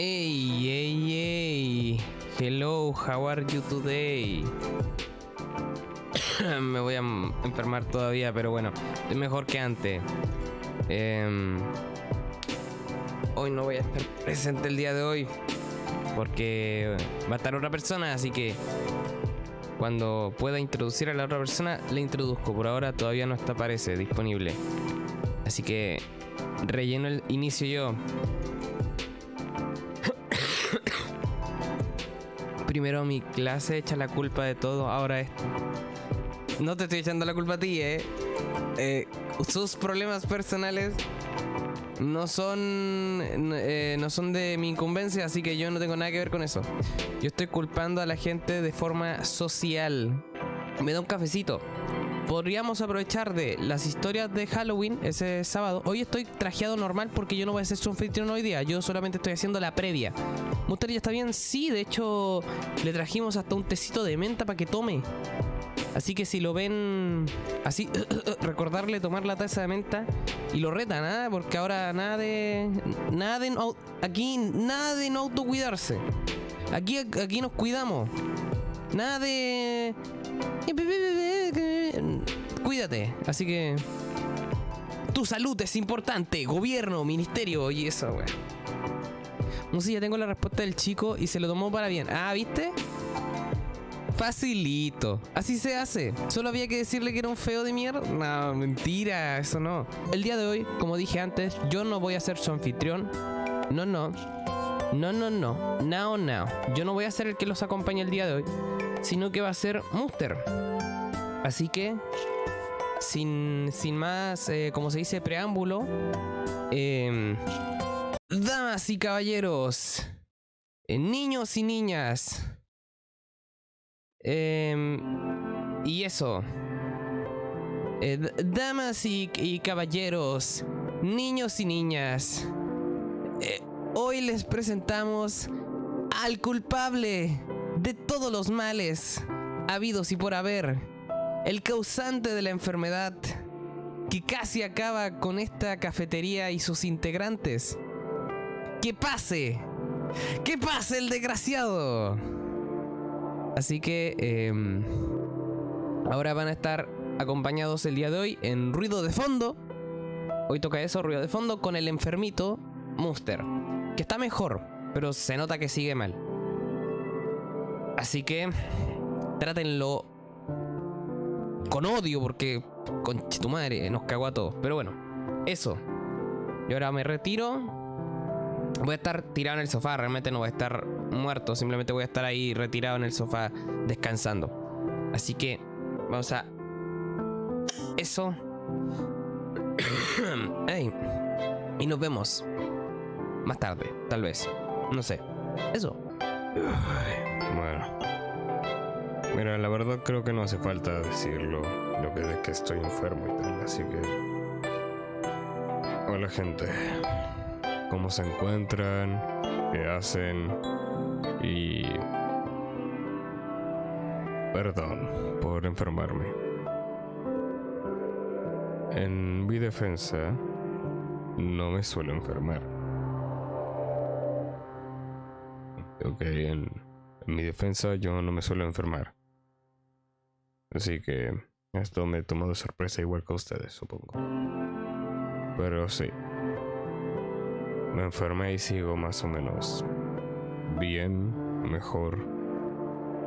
Hey, hey, hey. Hello, how are you today? Me voy a enfermar todavía, pero bueno, estoy mejor que antes. Hoy no voy a estar presente el día de hoy porque va a estar otra persona, así que cuando pueda introducir a la otra persona, le introduzco. Por ahora todavía no está, parece, disponible. Así que relleno el inicio yo. Primero mi clase echa la culpa de todo, ahora esto. No te estoy echando la culpa a ti, sus problemas personales no son de mi incumbencia, así que yo no tengo nada que ver con eso. Yo estoy culpando a la gente de forma social. Me da un cafecito. Podríamos aprovechar de las historias de Halloween ese sábado. Hoy estoy trajeado normal porque yo no voy a ser su anfitrión hoy día. Yo solamente estoy haciendo la previa. ¿Muster ya está bien? Sí, de hecho le trajimos hasta un tecito de menta para que tome. Así que si lo ven así, recordarle tomar la taza de menta y lo retan, ¿ah? Porque ahora aquí nada de no autocuidarse. Aquí nos cuidamos. Nada de cuídate. Así que tu salud es importante. Gobierno, ministerio y eso, güey. No sé, ya tengo la respuesta del chico y se lo tomó para bien. Ah, ¿viste? Facilito. Así se hace. Solo había que decirle que era un feo de mierda. No, mentira, eso no. El día de hoy, como dije antes, yo no voy a ser su anfitrión. No. Now. Yo no voy a ser el que los acompañe el día de hoy, sino que va a ser Muster. Así que, sin más, como se dice, preámbulo, damas y caballeros, niños y niñas, y eso, damas y caballeros, niños y niñas, hoy les presentamos al culpable de todos los males habidos y por haber, el causante de la enfermedad que casi acaba con esta cafetería y sus integrantes. ¡Que pase! ¡Que pase el desgraciado! Así que ahora van a estar acompañados el día de hoy en ruido de fondo. Hoy toca eso, ruido de fondo, con el enfermito Muster, que está mejor, pero se nota que sigue mal. Así que trátenlo con odio porque, conche tu madre, nos cagó a todos. Pero bueno, eso. Yo ahora me retiro. Voy a estar tirado en el sofá. Realmente no voy a estar muerto. Simplemente voy a estar ahí retirado en el sofá descansando. Así que vamos a... eso. Hey. Y nos vemos más tarde, tal vez. No sé. Eso. Bueno. Mira, la verdad creo que no hace falta decirlo, lo que de que estoy enfermo y tal, así que... Hola gente, ¿cómo se encuentran? ¿Qué hacen? Y... perdón por enfermarme. En mi defensa, no me suelo enfermar. Ok, en mi defensa yo no me suelo enfermar. Así que esto me tomó de sorpresa igual que a ustedes, supongo. Pero sí, me enfermé y sigo más o menos bien, mejor.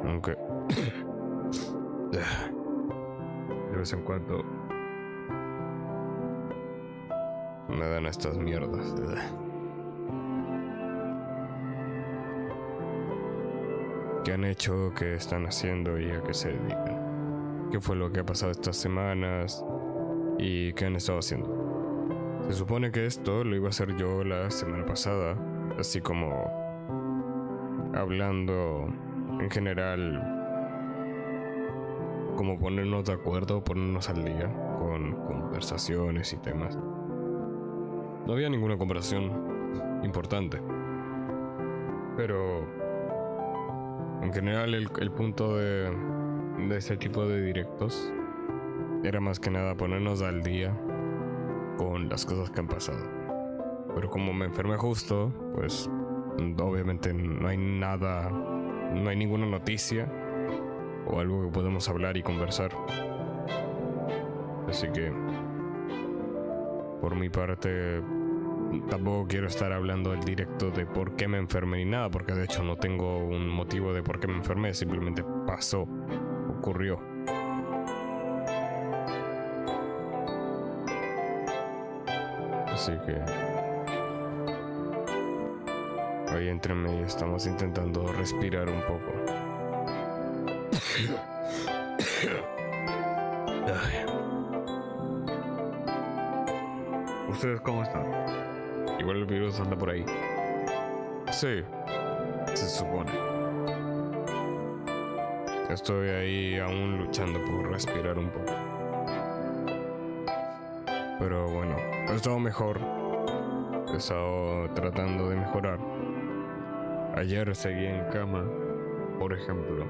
Aunque de vez en cuando me dan estas mierdas. ¿Qué han hecho? ¿Qué están haciendo? ¿Y a qué se dedican? ¿Qué fue lo que ha pasado estas semanas? ¿Y qué han estado haciendo? Se supone que esto lo iba a hacer yo la semana pasada, así como hablando en general, como ponernos de acuerdo, ponernos al día con conversaciones y temas. No había ninguna conversación importante, pero en general el punto de este tipo de directos era más que nada ponernos al día con las cosas que han pasado. Pero como me enfermé justo, pues obviamente no hay nada, no hay ninguna noticia o algo que podamos hablar y conversar. Así que, por mi parte, tampoco quiero estar hablando al directo de por qué me enfermé ni nada, porque de hecho no tengo un motivo de por qué me enfermé, simplemente pasó, ocurrió. Así que ahí entre medio estamos intentando respirar un poco. ¿Ustedes cómo están? Igual el virus anda por ahí. Sí, se supone. Estoy ahí aún luchando por respirar un poco. Pero bueno, he estado mejor. He estado tratando de mejorar. Ayer seguí en cama, por ejemplo.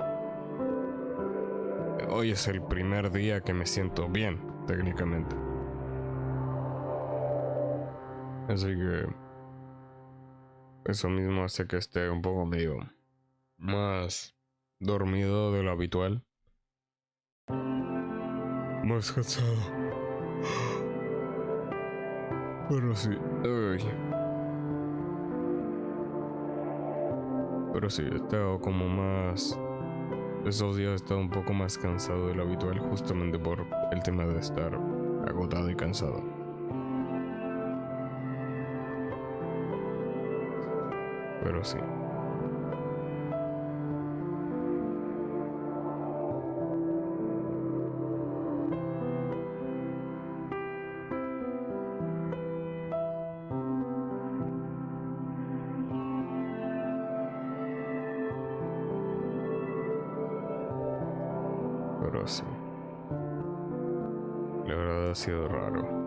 Hoy es el primer día que me siento bien, técnicamente. Así que eso mismo hace que esté un poco medio más dormido de lo habitual. Más cansado. Pero sí. Pero sí, he estado como más... Esos días he estado un poco más cansado de lo habitual, justamente por el tema de estar agotado y cansado. Pero sí. Pero sí. La verdad ha sido raro.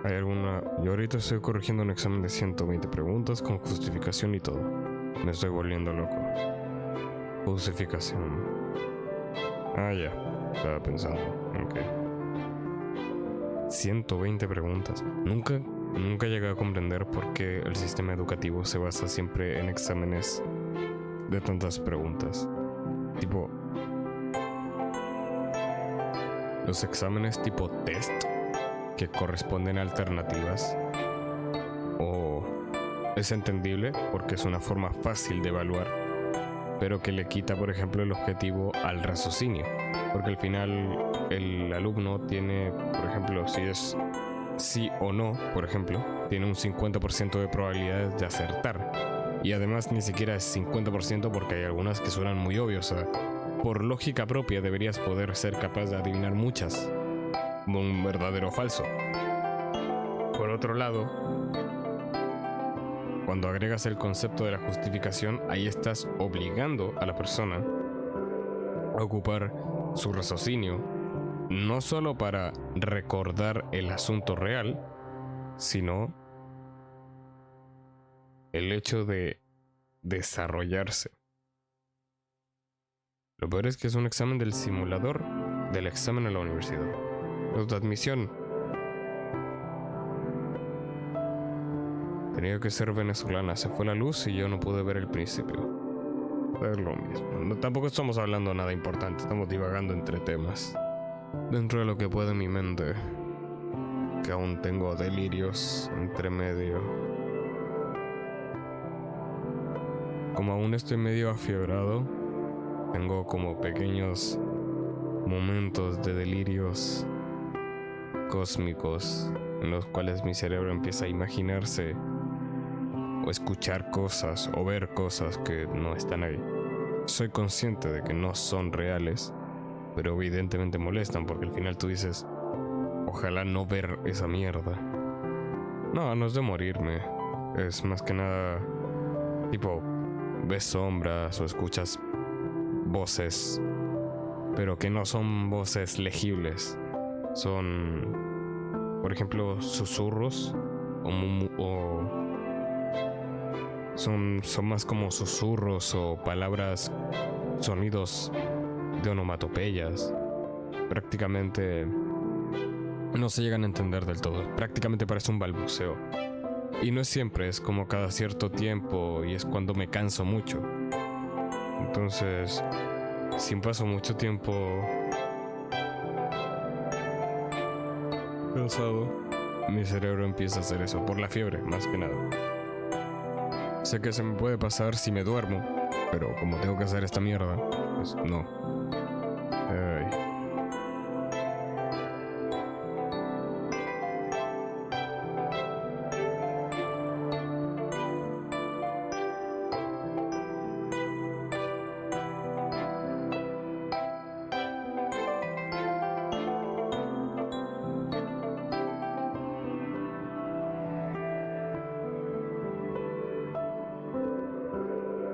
Hay alguna... Yo ahorita estoy corrigiendo un examen de 120 preguntas con justificación y todo. Me estoy volviendo loco. Justificación. Ah, ya. Estaba pensando. Ok. 120 preguntas. Nunca llegué a comprender por qué el sistema educativo se basa siempre en exámenes de tantas preguntas. Tipo... Los exámenes tipo test que corresponden a alternativas, o es entendible porque es una forma fácil de evaluar, pero que le quita, por ejemplo, el objetivo al raciocinio, porque al final el alumno tiene, por ejemplo, si es sí o no, por ejemplo, tiene un 50% de probabilidades de acertar, y además ni siquiera es 50% porque hay algunas que suenan muy obvias. O sea, por lógica propia deberías poder ser capaz de adivinar muchas, un verdadero o falso. Por otro lado, cuando agregas el concepto de la justificación, ahí estás obligando a la persona a ocupar su raciocinio, no solo para recordar el asunto real, sino el hecho de desarrollarse. Lo peor es que es un examen del simulador del examen a la universidad. Los de admisión. Tenía que ser venezolana, se fue la luz y yo no pude ver el principio. Es lo mismo. No, tampoco estamos hablando de nada importante, estamos divagando entre temas. Dentro de lo que puede mi mente, que aún tengo delirios entre medio. Como aún estoy medio afiebrado, tengo como pequeños momentos de delirios cósmicos en los cuales mi cerebro empieza a imaginarse o escuchar cosas o ver cosas que no están ahí. Soy consciente de que no son reales, pero evidentemente molestan porque al final tú dices, ojalá no ver esa mierda. No es de morirme, es más que nada tipo ves sombras o escuchas voces, pero que no son voces legibles. Son, por ejemplo, susurros o son más como susurros o palabras, sonidos de onomatopeyas. Prácticamente no se llegan a entender del todo. Prácticamente parece un balbuceo. Y no es siempre, es como cada cierto tiempo y es cuando me canso mucho. Entonces, si paso mucho tiempo cansado, mi cerebro empieza a hacer eso, por la fiebre, más que nada. Sé que se me puede pasar si me duermo, pero como tengo que hacer esta mierda, pues no. Ay.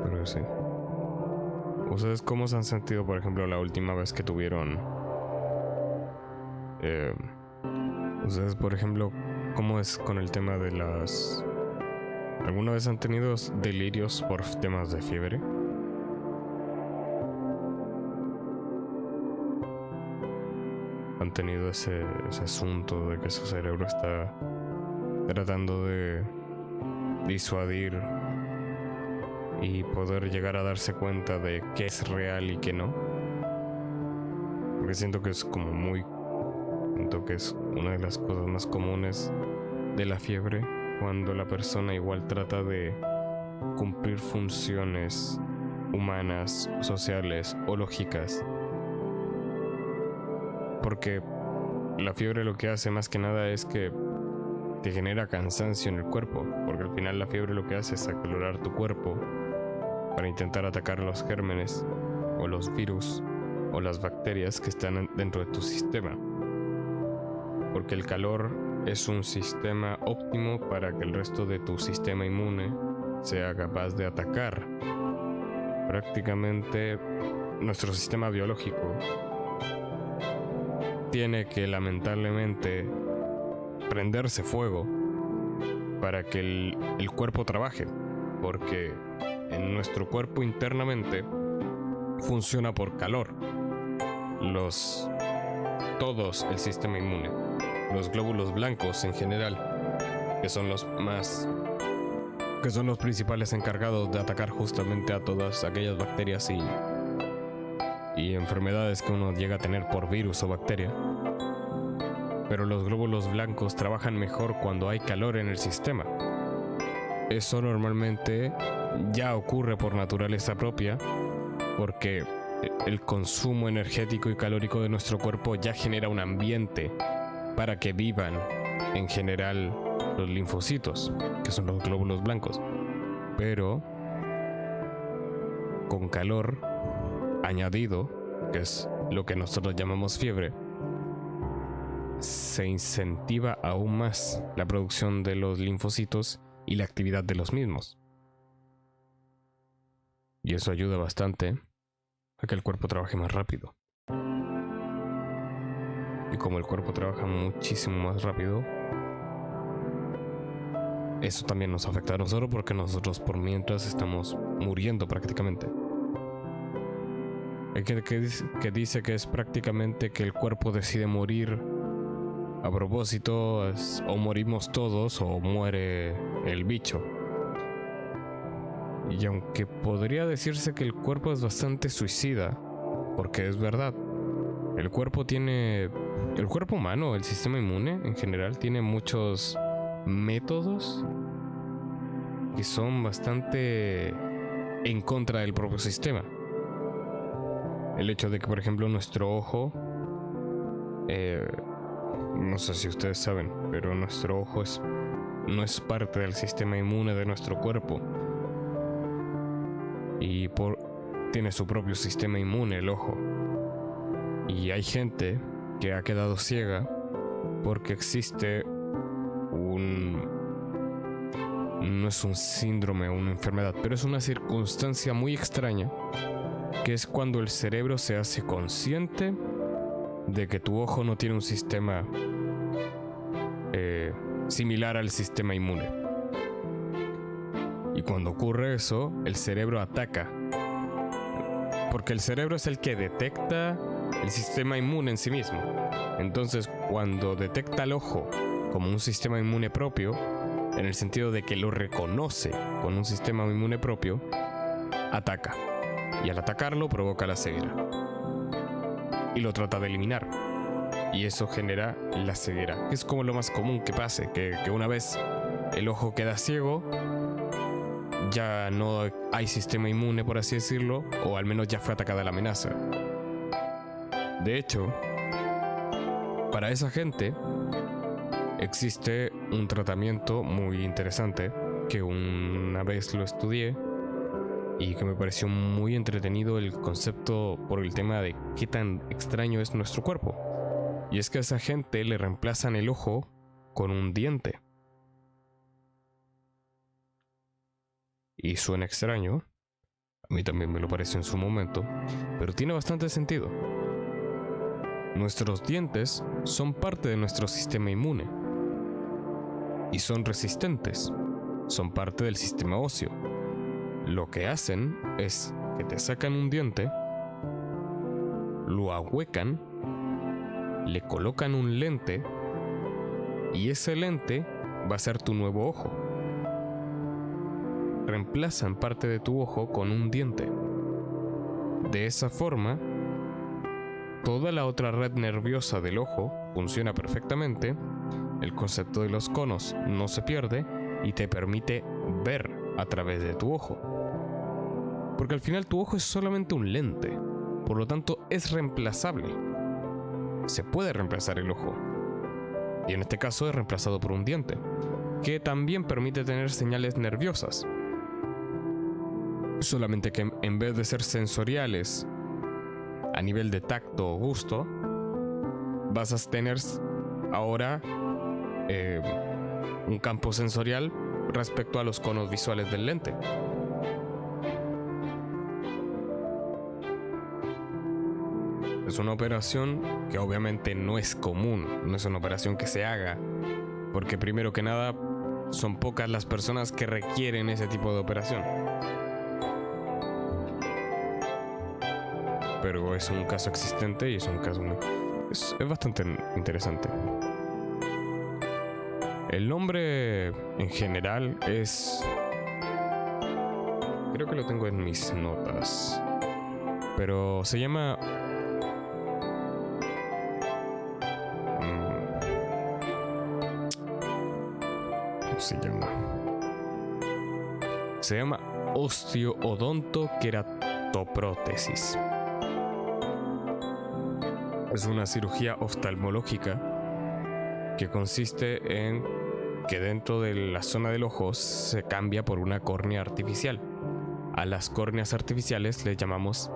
Pero sí. ¿Ustedes cómo se han sentido, por ejemplo, la última vez que tuvieron... ustedes, por ejemplo, cómo es con el tema de las... ¿Alguna vez han tenido delirios por temas de fiebre? ¿Han tenido ese asunto de que su cerebro está tratando de disuadir y poder llegar a darse cuenta de qué es real y qué no? Porque siento que es una de las cosas más comunes de la fiebre, cuando la persona igual trata de cumplir funciones humanas, sociales o lógicas. Porque la fiebre lo que hace más que nada es que te genera cansancio en el cuerpo, porque al final la fiebre lo que hace es acalorar tu cuerpo para intentar atacar los gérmenes o los virus o las bacterias que están dentro de tu sistema. Porque el calor es un sistema óptimo para que el resto de tu sistema inmune sea capaz de atacar. Prácticamente nuestro sistema biológico tiene que lamentablemente prenderse fuego para que el cuerpo trabaje, porque en nuestro cuerpo internamente funciona por calor. Todos el sistema inmune, los glóbulos blancos en general, que son los principales encargados de atacar justamente a todas aquellas bacterias y enfermedades que uno llega a tener por virus o bacteria. Pero los glóbulos blancos trabajan mejor cuando hay calor en el sistema. Eso normalmente ya ocurre por naturaleza propia, porque el consumo energético y calórico de nuestro cuerpo ya genera un ambiente para que vivan en general los linfocitos, que son los glóbulos blancos. Pero con calor añadido, que es lo que nosotros llamamos fiebre, se incentiva aún más la producción de los linfocitos y la actividad de los mismos. Y eso ayuda bastante a que el cuerpo trabaje más rápido. Y como el cuerpo trabaja muchísimo más rápido, eso también nos afecta a nosotros, porque nosotros por mientras estamos muriendo prácticamente. Hay gente que dice que es prácticamente que el cuerpo decide morir a propósito, o morimos todos o muere el bicho. Y aunque podría decirse que el cuerpo es bastante suicida, porque es verdad, el cuerpo humano, el sistema inmune en general, tiene muchos métodos que son bastante en contra del propio sistema. El hecho de que, por ejemplo, nuestro ojo, no sé si ustedes saben, pero nuestro ojo no es parte del sistema inmune de nuestro cuerpo. Y tiene su propio sistema inmune el ojo. Y hay gente que ha quedado ciega porque existe no es un síndrome o una enfermedad, pero es una circunstancia muy extraña, que es cuando el cerebro se hace consciente de que tu ojo no tiene un sistema similar al sistema inmune. Y cuando ocurre eso, el cerebro ataca. Porque el cerebro es el que detecta el sistema inmune en sí mismo. Entonces, cuando detecta el ojo como un sistema inmune propio, en el sentido de que lo reconoce con un sistema inmune propio, ataca. Y al atacarlo provoca la ceguera. Y lo trata de eliminar. Y eso genera la ceguera. Es como lo más común que pase, que una vez el ojo queda ciego, ya no hay sistema inmune, por así decirlo, o al menos ya fue atacada la amenaza. De hecho, para esa gente existe un tratamiento muy interesante que una vez lo estudié y que me pareció muy entretenido el concepto por el tema de qué tan extraño es nuestro cuerpo. Y es que a esa gente le reemplazan el ojo con un diente. Y suena extraño, a mí también me lo pareció en su momento, pero tiene bastante sentido. Nuestros dientes son parte de nuestro sistema inmune y son resistentes, son parte del sistema óseo. Lo que hacen es que te sacan un diente, lo ahuecan, le colocan un lente y ese lente va a ser tu nuevo ojo. Reemplazan parte de tu ojo con un diente. De esa forma, toda la otra red nerviosa del ojo funciona perfectamente, el concepto de los conos no se pierde y te permite ver a través de tu ojo. Porque al final tu ojo es solamente un lente, por lo tanto es reemplazable. Se puede reemplazar el ojo. Y en este caso es reemplazado por un diente, que también permite tener señales nerviosas. Solamente que en vez de ser sensoriales a nivel de tacto o gusto, vas a tener ahora un campo sensorial respecto a los conos visuales del lente. Es una operación que obviamente no es común, no es una operación que se haga, porque primero que nada son pocas las personas que requieren ese tipo de operación. Pero es un caso existente y es un caso es bastante interesante. El nombre en general es... Creo que lo tengo en mis notas. Pero se llama... ¿Cómo se llama? Se llama osteoodontoqueratoprótesis. Es una cirugía oftalmológica que consiste en que dentro de la zona del ojo se cambia por una córnea artificial. A las córneas artificiales les llamamos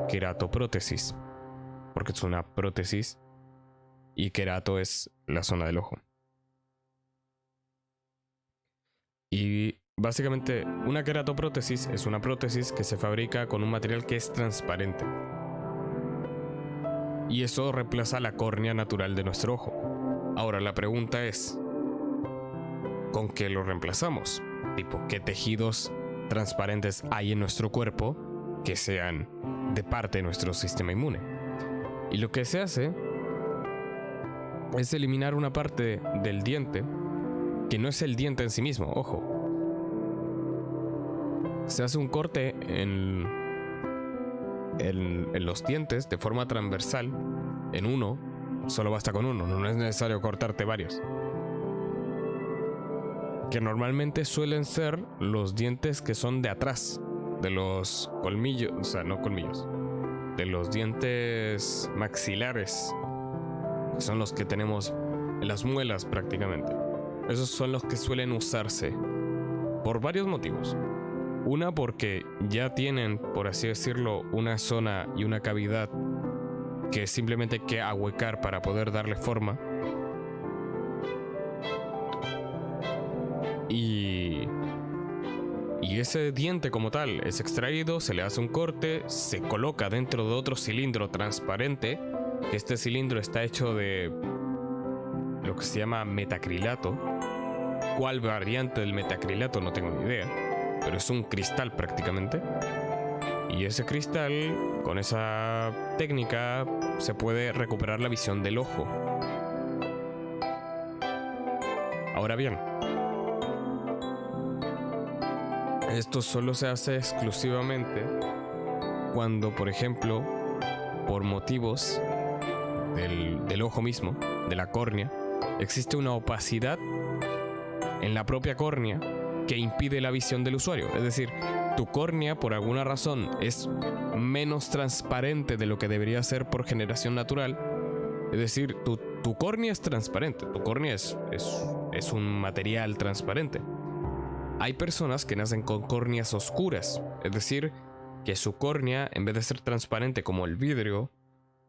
queratoprótesis, porque es una prótesis y querato es la zona del ojo. Y básicamente una queratoprótesis es una prótesis que se fabrica con un material que es transparente. Y eso reemplaza la córnea natural de nuestro ojo. Ahora la pregunta es, ¿con qué lo reemplazamos? Tipo, ¿qué tejidos transparentes hay en nuestro cuerpo que sean de parte de nuestro sistema inmune? Y lo que se hace es eliminar una parte del diente que no es el diente en sí mismo, ojo. Se hace un corte en los dientes de forma transversal en uno. Solo basta con uno, no es necesario cortarte varios, que normalmente suelen ser los dientes que son de atrás de los colmillos, o sea, no colmillos, de los dientes maxilares, que son los que tenemos en las muelas prácticamente. Esos son los que suelen usarse por varios motivos. Una, porque ya tienen, por así decirlo, una zona y una cavidad que simplemente hay que ahuecar para poder darle forma. Y ese diente como tal es extraído, se le hace un corte, se coloca dentro de otro cilindro transparente. Este cilindro está hecho de lo que se llama metacrilato. ¿Cuál variante del metacrilato? No tengo ni idea. pero es un cristal prácticamente. Y ese cristal, con esa técnica, se puede recuperar la visión del ojo. Ahora bien, esto solo se hace exclusivamente cuando, por ejemplo, por motivos del ojo mismo, de la córnea, existe una opacidad en la propia córnea que impide la visión del usuario. Es decir, tu córnea por alguna razón es menos transparente de lo que debería ser por generación natural. Es decir, tu córnea es transparente, tu córnea es un material transparente. Hay personas que nacen con córneas oscuras, es decir, que su córnea, en vez de ser transparente como el vidrio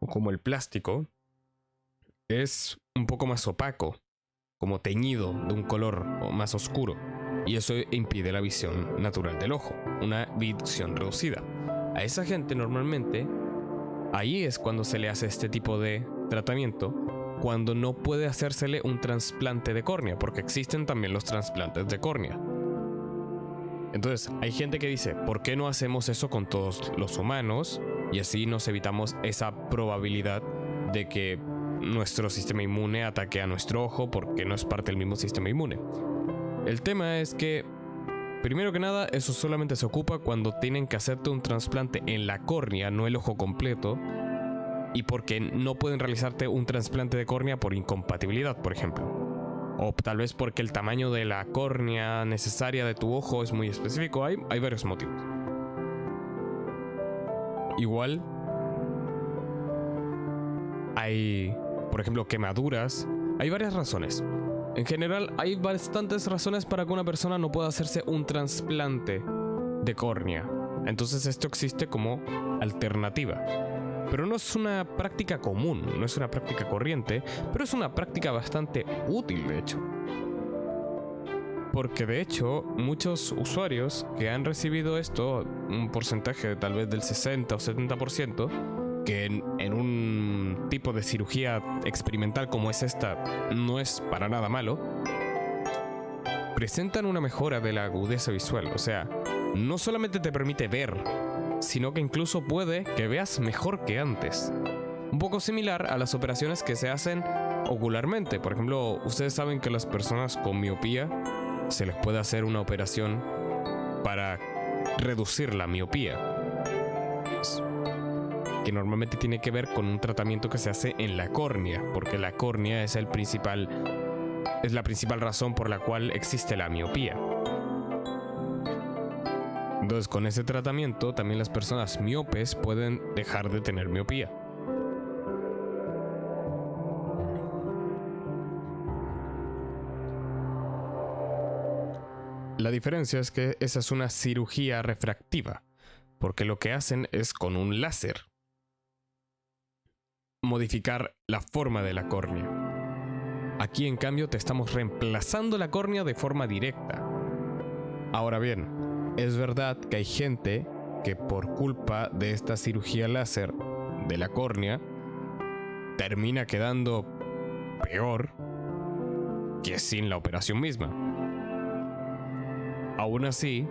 o como el plástico, es un poco más opaco, como teñido de un color más oscuro. Y eso impide la visión natural del ojo, una visión reducida. A esa gente normalmente, ahí es cuando se le hace este tipo de tratamiento, cuando no puede hacérsele un trasplante de córnea, porque existen también los trasplantes de córnea. Entonces, hay gente que dice, ¿por qué no hacemos eso con todos los humanos? Y así nos evitamos esa probabilidad de que nuestro sistema inmune ataque a nuestro ojo, porque no es parte del mismo sistema inmune. El tema es que, primero que nada, eso solamente se ocupa cuando tienen que hacerte un trasplante en la córnea, no el ojo completo, y porque no pueden realizarte un trasplante de córnea por incompatibilidad, por ejemplo. O tal vez porque el tamaño de la córnea necesaria de tu ojo es muy específico. Hay varios motivos. Igual, hay, por ejemplo, quemaduras. Hay varias razones. En general, hay bastantes razones para que una persona no pueda hacerse un trasplante de córnea. Entonces esto existe como alternativa. Pero no es una práctica común, no es una práctica corriente, pero es una práctica bastante útil, de hecho. Porque de hecho, muchos usuarios que han recibido esto, un porcentaje tal vez del 60 o 70%, que en un tipo de cirugía experimental como es esta no es para nada malo, presentan una mejora de la agudeza visual. O sea, no solamente te permite ver, sino que incluso puede que veas mejor que antes. Un poco similar a las operaciones que se hacen ocularmente. Por ejemplo, ustedes saben que las personas con miopía se les puede hacer una operación para reducir la miopía, que normalmente tiene que ver con un tratamiento que se hace en la córnea, porque la córnea es la principal razón por la cual existe la miopía. Entonces, con ese tratamiento, también las personas miopes pueden dejar de tener miopía. La diferencia es que esa es una cirugía refractiva, porque lo que hacen es con un láser modificar la forma de la córnea. Aquí, en cambio, te estamos reemplazando la córnea de forma directa. Ahora bien, es verdad que hay gente que por culpa de esta cirugía láser de la córnea termina quedando peor que sin la operación misma. Aún así,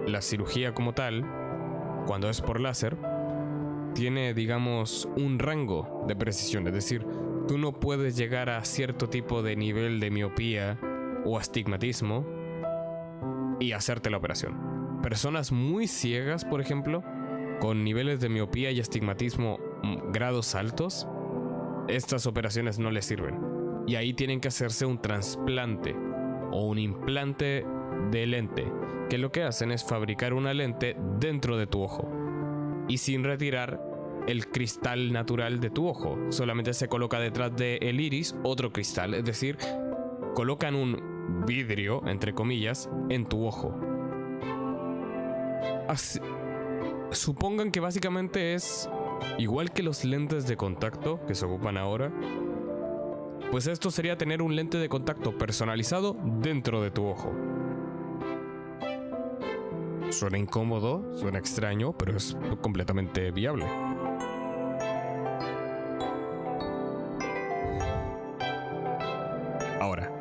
la cirugía como tal, cuando es por láser, tiene, digamos, un rango de precisión. Es decir, tú no puedes llegar a cierto tipo de nivel de miopía o astigmatismo y hacerte la operación. Personas muy ciegas, por ejemplo, con niveles de miopía y astigmatismo grados altos, estas operaciones no les sirven. Y ahí tienen que hacerse un trasplante o un implante de lente, que lo que hacen es fabricar una lente dentro de tu ojo y sin retirar el cristal natural de tu ojo. Solamente se coloca detrás del iris otro cristal, es decir, colocan un vidrio, entre comillas, en tu ojo. Así, supongan que básicamente es igual que los lentes de contacto que se ocupan ahora. Pues esto sería tener un lente de contacto personalizado dentro de tu ojo. Suena incómodo, suena extraño, pero es completamente viable. Ahora,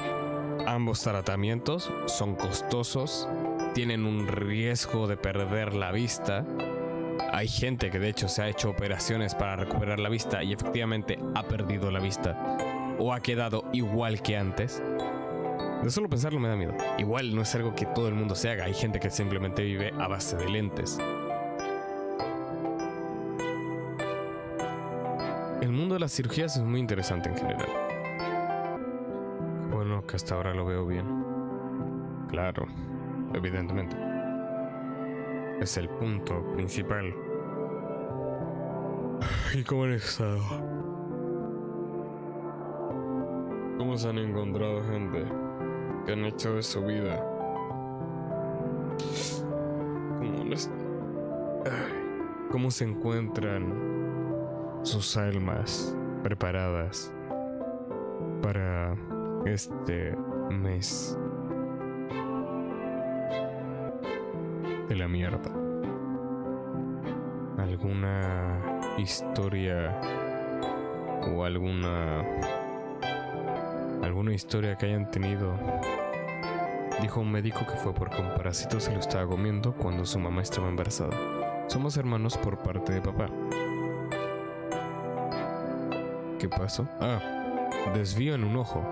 ambos tratamientos son costosos tienen un riesgo de perder la vista. Hay gente que de hecho se ha hecho operaciones para recuperar la vista y efectivamente ha perdido la vista o ha quedado igual que antes. De solo pensarlo me da miedo. Igual no es algo que todo el mundo se haga. Hay gente que simplemente vive a base de lentes. El mundo de las cirugías es muy interesante en general. Bueno, que hasta ahora lo veo bien. Claro, evidentemente. Es el punto principal. ¿Y cómo han estado? ¿Cómo se han encontrado gente que han hecho de su vida? ¿Cómo se encuentran sus almas preparadas para este mes de la mierda? ¿Alguna historia o alguna historia que hayan tenido? Dijo un médico que fue porque un parásito se lo estaba comiendo cuando su mamá estaba embarazada. Somos hermanos por parte de papá. ¿Qué pasó? Desvío en un ojo.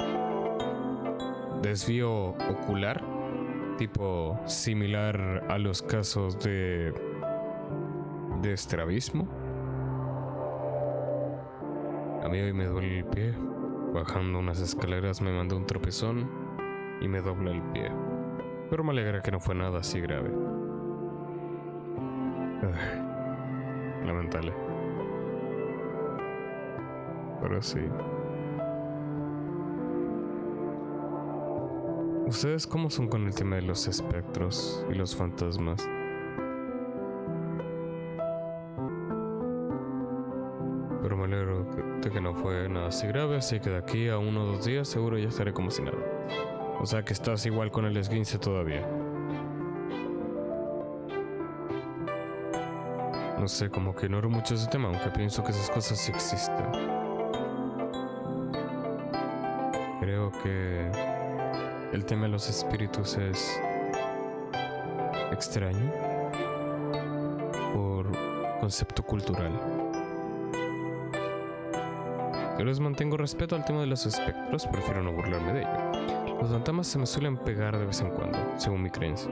Desvío ocular, tipo similar a los casos de estrabismo. A mí hoy me duele el pie. Bajando unas escaleras me mandó un tropezón y me dobla el pie. Pero me alegra que no fue nada así grave. Lamentable. Pero sí. ¿Ustedes cómo son con el tema de los espectros y los fantasmas? Pero me alegro de que no fue nada así grave, así que de aquí a 1 o 2 días seguro ya estaré como si nada. O sea que estás igual con el esguince todavía. No sé, como que ignoro mucho ese tema, aunque pienso que esas cosas sí existen. Creo que el tema de los espíritus es extraño por concepto cultural. Yo les mantengo respeto al tema de los espectros, prefiero no burlarme de ello. Los fantasmas se me suelen pegar de vez en cuando, según mi creencia.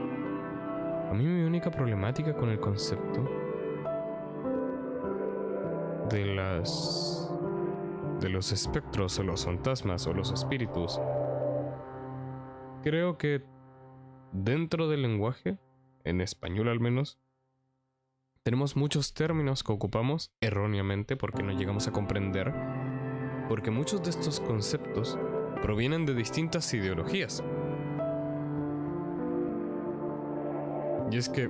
A mí mi única problemática con el concepto de los espectros o los fantasmas o los espíritus, creo que dentro del lenguaje, en español al menos, tenemos muchos términos que ocupamos erróneamente porque no llegamos a comprender, porque muchos de estos conceptos provienen de distintas ideologías. Y es que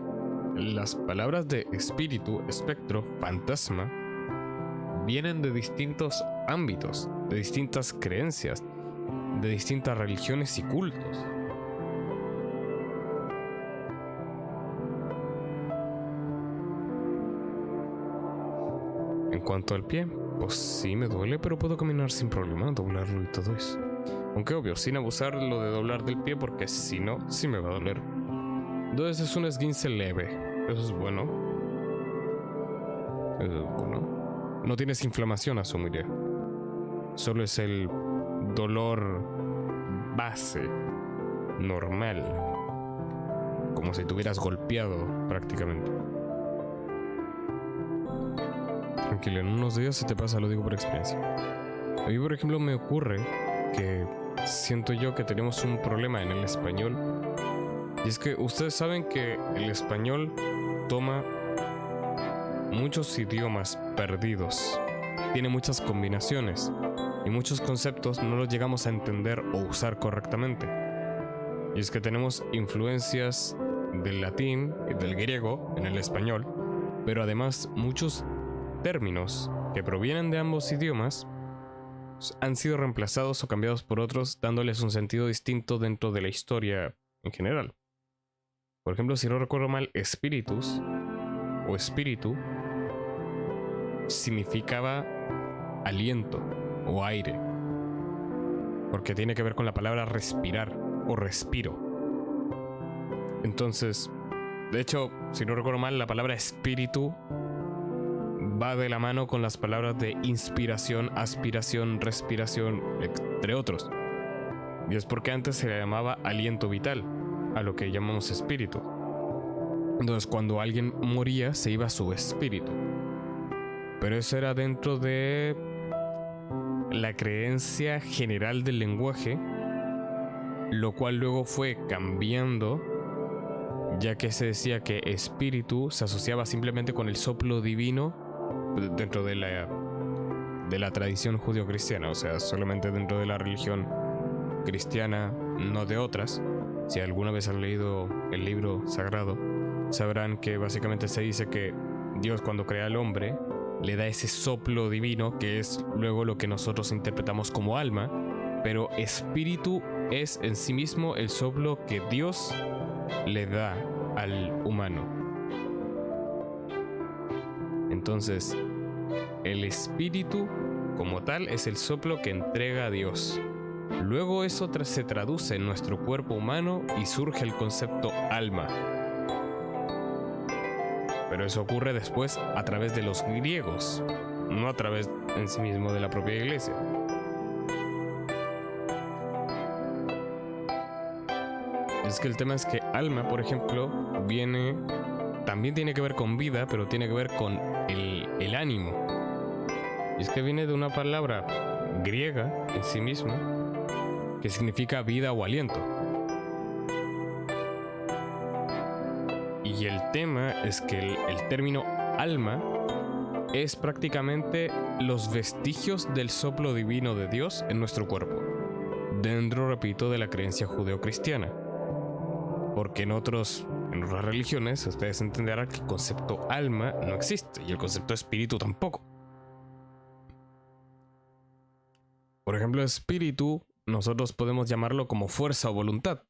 las palabras de espíritu, espectro, fantasma vienen de distintos ámbitos, de distintas creencias, de distintas religiones y cultos. En cuanto al pie, pues sí me duele, pero puedo caminar sin problema, doblarlo y todo eso. Aunque obvio, sin abusar lo de doblar del pie, porque si no, sí me va a doler. Entonces es un esguince leve, eso es bueno. Eso es bueno. No tienes inflamación, asumiré. Solo es el dolor base, normal. Como si te hubieras golpeado prácticamente. Tranquilo, en unos días se te pasa, lo digo por experiencia. A mí, por ejemplo, me ocurre que siento yo que tenemos un problema en el español. Y es que ustedes saben que el español toma muchos idiomas perdidos, tiene muchas combinaciones y muchos conceptos no los llegamos a entender o usar correctamente. Y es que tenemos influencias del latín y del griego en el español, pero además muchos términos que provienen de ambos idiomas han sido reemplazados o cambiados por otros, dándoles un sentido distinto dentro de la historia en general. Por ejemplo, si no recuerdo mal, espíritus o espíritu significaba aliento o aire, porque tiene que ver con la palabra respirar o respiro. Entonces, de hecho, si no recuerdo mal, la palabra espíritu va de la mano con las palabras de inspiración, aspiración, respiración, entre otros. Y es porque antes se le llamaba aliento vital, a lo que llamamos espíritu. Entonces, cuando alguien moría, se iba su espíritu. Pero eso era dentro de la creencia general del lenguaje, lo cual luego fue cambiando, ya que se decía que espíritu se asociaba simplemente con el soplo divino dentro de la tradición judio-cristiana, o sea, solamente dentro de la religión cristiana, no de otras. Si alguna vez han leído el libro sagrado, sabrán que básicamente se dice que Dios, cuando crea al hombre, le da ese soplo divino, que es luego lo que nosotros interpretamos como alma, pero espíritu es en sí mismo el soplo que Dios le da al humano. Entonces, el espíritu como tal es el soplo que entrega a Dios. Luego eso se traduce en nuestro cuerpo humano y surge el concepto alma. Pero eso ocurre después a través de los griegos, no a través en sí mismo de la propia iglesia. Es que el tema es que alma, por ejemplo, también tiene que ver con vida, pero tiene que ver con el ánimo. Y es que viene de una palabra griega en sí misma, que significa vida o aliento. Y el tema es que el término alma es prácticamente los vestigios del soplo divino de Dios en nuestro cuerpo, dentro, repito, de la creencia judeocristiana. Porque en otras religiones ustedes entenderán que el concepto alma no existe y el concepto espíritu tampoco. Por ejemplo, espíritu nosotros podemos llamarlo como fuerza o voluntad.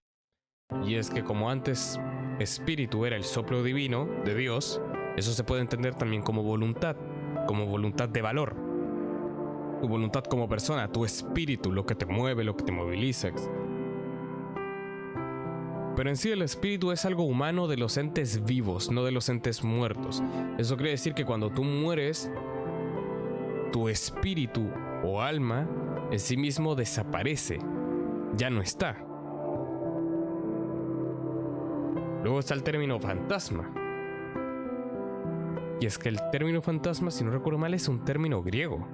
Y es que como antes espíritu era el soplo divino de Dios, eso se puede entender también como voluntad de valor. Tu voluntad como persona, tu espíritu, lo que te mueve, lo que te moviliza. Pero en sí el espíritu es algo humano de los entes vivos, no de los entes muertos. Eso quiere decir que cuando tú mueres, tu espíritu o alma en sí mismo desaparece, ya no está. Luego está el término fantasma. Y es que el término fantasma, si no recuerdo mal, es un término griego.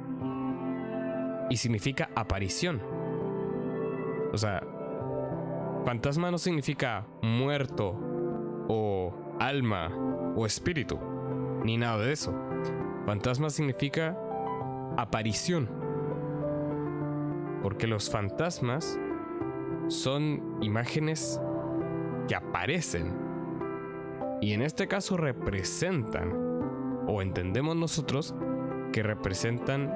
Y significa aparición. O sea, fantasma no significa muerto o alma o espíritu, ni nada de eso. Fantasma significa aparición. Porque los fantasmas son imágenes que aparecen. Y en este caso representan, o entendemos nosotros, que representan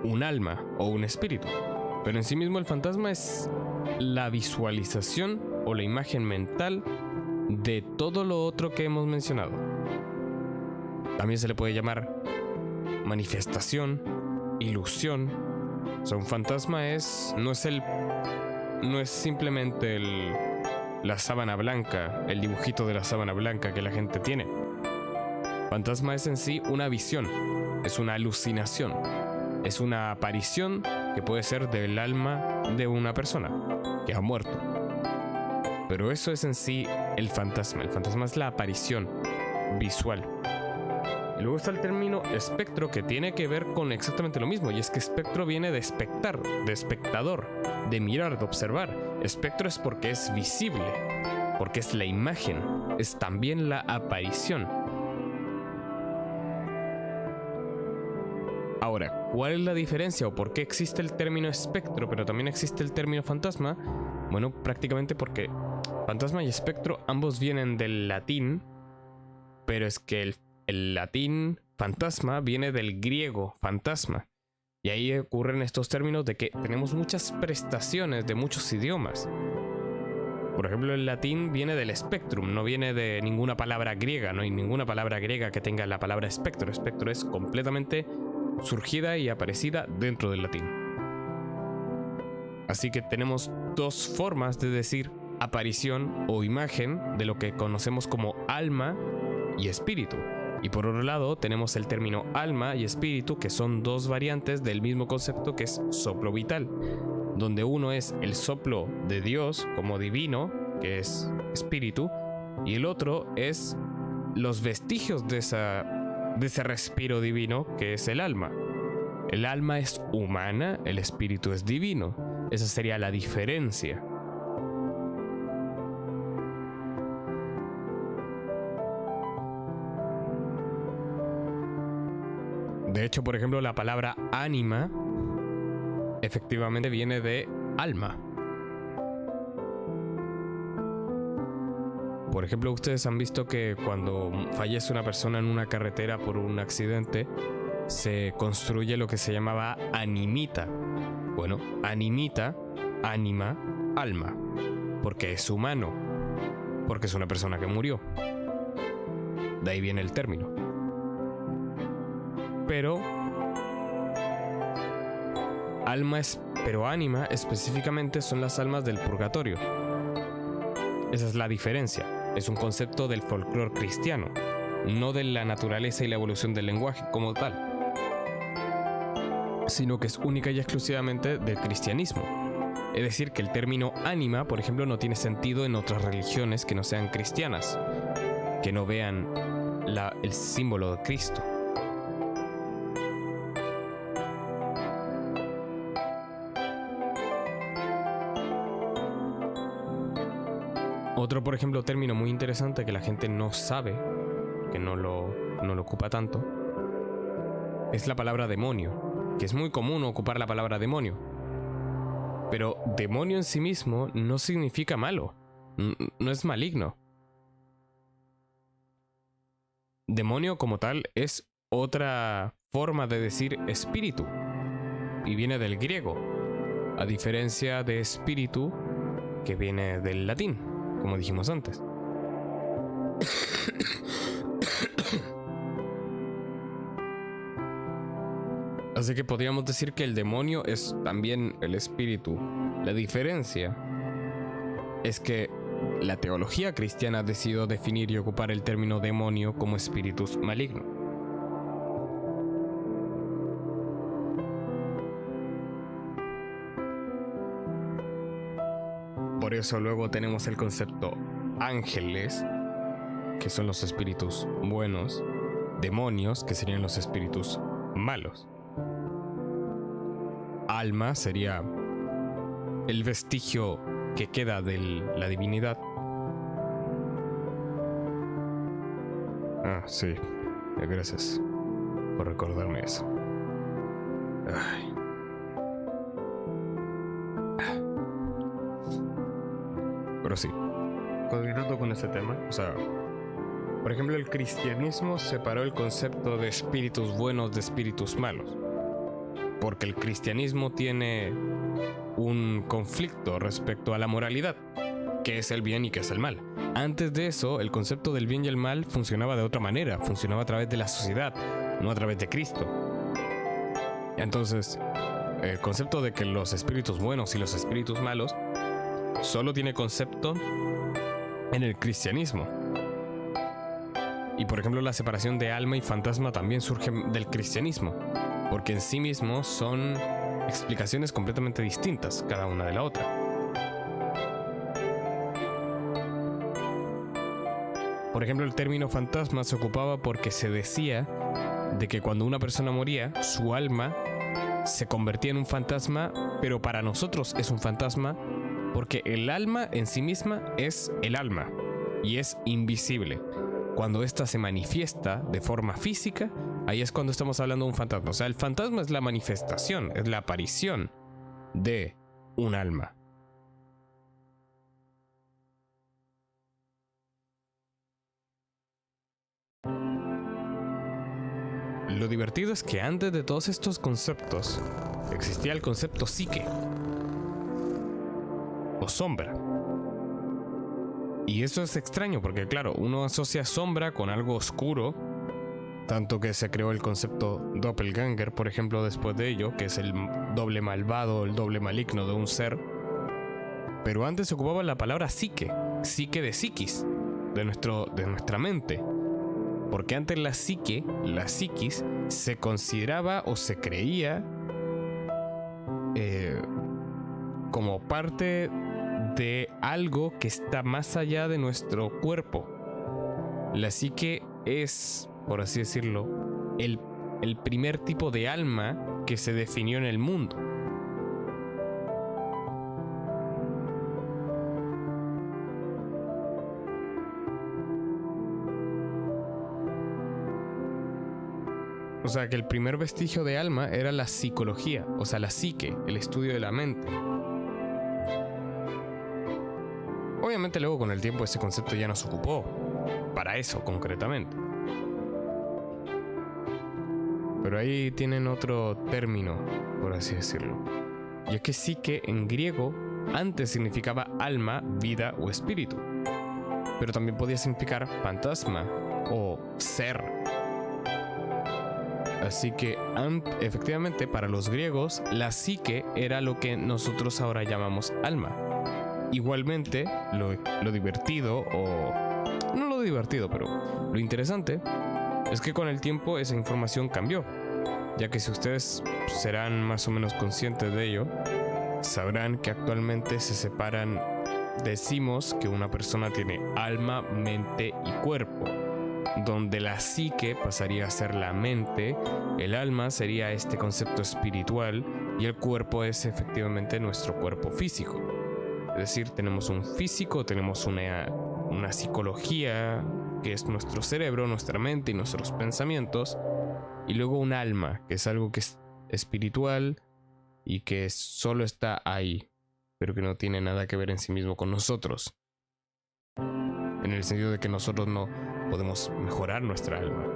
un alma o un espíritu. Pero en sí mismo el fantasma es la visualización o la imagen mental de todo lo otro que hemos mencionado. También se le puede llamar manifestación, ilusión. O sea, un fantasma no es simplemente la sábana blanca, el dibujito de la sábana blanca que la gente tiene. Fantasma es en sí una visión, es una alucinación, es una aparición que puede ser del alma de una persona que ha muerto. Pero eso es en sí el fantasma. El fantasma es la aparición visual. Y luego está el término espectro, que tiene que ver con exactamente lo mismo. Y es que espectro viene de espectar, de espectador, de mirar, de observar. Espectro es porque es visible, porque es la imagen, es también la aparición. Ahora, ¿cuál es la diferencia o por qué existe el término espectro pero también existe el término fantasma? Bueno, prácticamente porque fantasma y espectro ambos vienen del latín, pero es que el latín fantasma viene del griego fantasma. Y ahí ocurren estos términos de que tenemos muchas prestaciones de muchos idiomas. Por ejemplo, el latín viene del spectrum, no viene de ninguna palabra griega. No hay ninguna palabra griega que tenga la palabra espectro. Espectro es completamente surgida y aparecida dentro del latín. Así que tenemos dos formas de decir aparición o imagen de lo que conocemos como alma y espíritu. Y por otro lado tenemos el término alma y espíritu, que son dos variantes del mismo concepto, que es soplo vital, donde uno es el soplo de Dios como divino, que es espíritu, y el otro es los vestigios de ese respiro divino, que es el alma. El alma es humana, el espíritu es divino. Esa sería la diferencia. De hecho, por ejemplo, la palabra ánima efectivamente viene de alma. Por ejemplo, ustedes han visto que cuando fallece una persona en una carretera por un accidente, se construye lo que se llamaba animita. Bueno, animita, ánima, alma. Porque es humano. Porque es una persona que murió. De ahí viene el término. Pero ánima específicamente son las almas del purgatorio. Esa es la diferencia. Es un concepto del folclore cristiano, no de la naturaleza y la evolución del lenguaje como tal, sino que es única y exclusivamente del cristianismo. Es decir, que el término ánima, por ejemplo, no tiene sentido en otras religiones que no sean cristianas, que no vean el símbolo de Cristo. Otro, por ejemplo, término muy interesante que la gente no sabe, que no lo ocupa tanto, es la palabra demonio, que es muy común ocupar la palabra demonio. Pero demonio en sí mismo no significa malo, no es maligno. Demonio como tal es otra forma de decir espíritu, y viene del griego, a diferencia de espíritu, que viene del latín, como dijimos antes. Así que podríamos decir que el demonio es también el espíritu. La diferencia es que la teología cristiana ha decidido definir y ocupar el término demonio como espíritus malignos. Por eso luego tenemos el concepto ángeles, que son los espíritus buenos, demonios, que serían los espíritus malos. Alma sería el vestigio que queda de la divinidad. Ah, sí. Gracias por recordarme eso. Ay. Pero sí, continuando con este tema, o sea, por ejemplo, el cristianismo separó el concepto de espíritus buenos de espíritus malos, porque el cristianismo tiene un conflicto respecto a la moralidad, qué es el bien y qué es el mal. Antes de eso, el concepto del bien y el mal funcionaba de otra manera, funcionaba a través de la sociedad, no a través de Cristo. Entonces, el concepto de que los espíritus buenos y los espíritus malos solo tiene concepto en el cristianismo. Y por ejemplo, la separación de alma y fantasma también surge del cristianismo, porque en sí mismos son explicaciones completamente distintas cada una de la otra. Por ejemplo, el término fantasma se ocupaba porque se decía de que cuando una persona moría, su alma se convertía en un fantasma, pero para nosotros es un fantasma porque el alma en sí misma es el alma y es invisible. Cuando ésta se manifiesta de forma física, ahí es cuando estamos hablando de un fantasma. O sea, el fantasma es la manifestación, es la aparición de un alma. Lo divertido es que antes de todos estos conceptos existía el concepto psique o sombra. Y eso es extraño porque, claro, uno asocia sombra con algo oscuro, tanto que se creó el concepto doppelganger, por ejemplo, después de ello, que es el doble malvado, el doble maligno de un ser. Pero antes se ocupaba la palabra psique de psiquis, de nuestra mente. Porque antes la psiquis, se consideraba o se creía como parte de algo que está más allá de nuestro cuerpo. La psique es, por así decirlo, el primer tipo de alma que se definió en el mundo. O sea, que el primer vestigio de alma era la psicología, o sea, la psique, el estudio de la mente. Obviamente luego con el tiempo ese concepto ya nos ocupó, para eso concretamente. Pero ahí tienen otro término, por así decirlo. Y es que psique en griego antes significaba alma, vida o espíritu. Pero también podía significar fantasma o ser. Así que efectivamente para los griegos la psique era lo que nosotros ahora llamamos alma. Igualmente lo divertido, o no lo divertido, pero lo interesante es que con el tiempo esa información cambió, ya que si ustedes serán más o menos conscientes de ello, sabrán que actualmente se separan. Decimos que una persona tiene alma, mente y cuerpo, donde la psique pasaría a ser la mente, el alma sería este concepto espiritual y el cuerpo es efectivamente nuestro cuerpo físico. Es decir, tenemos un físico, tenemos una psicología, que es nuestro cerebro, nuestra mente y nuestros pensamientos, y luego un alma, que es algo que es espiritual y que solo está ahí, pero que no tiene nada que ver en sí mismo con nosotros, en el sentido de que nosotros no podemos mejorar nuestra alma.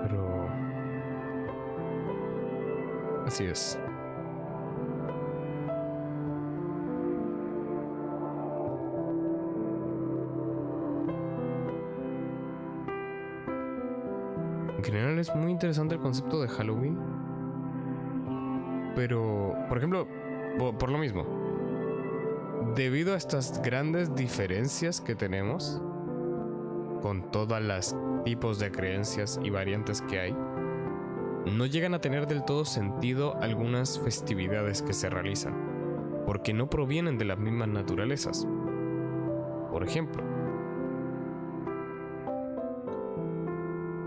Pero así es. En general es muy interesante el concepto de Halloween. Pero, por ejemplo, por lo mismo, debido a estas grandes diferencias que tenemos con todas las tipos de creencias y variantes que hay, no llegan a tener del todo sentido algunas festividades que se realizan, porque no provienen de las mismas naturalezas. Por ejemplo,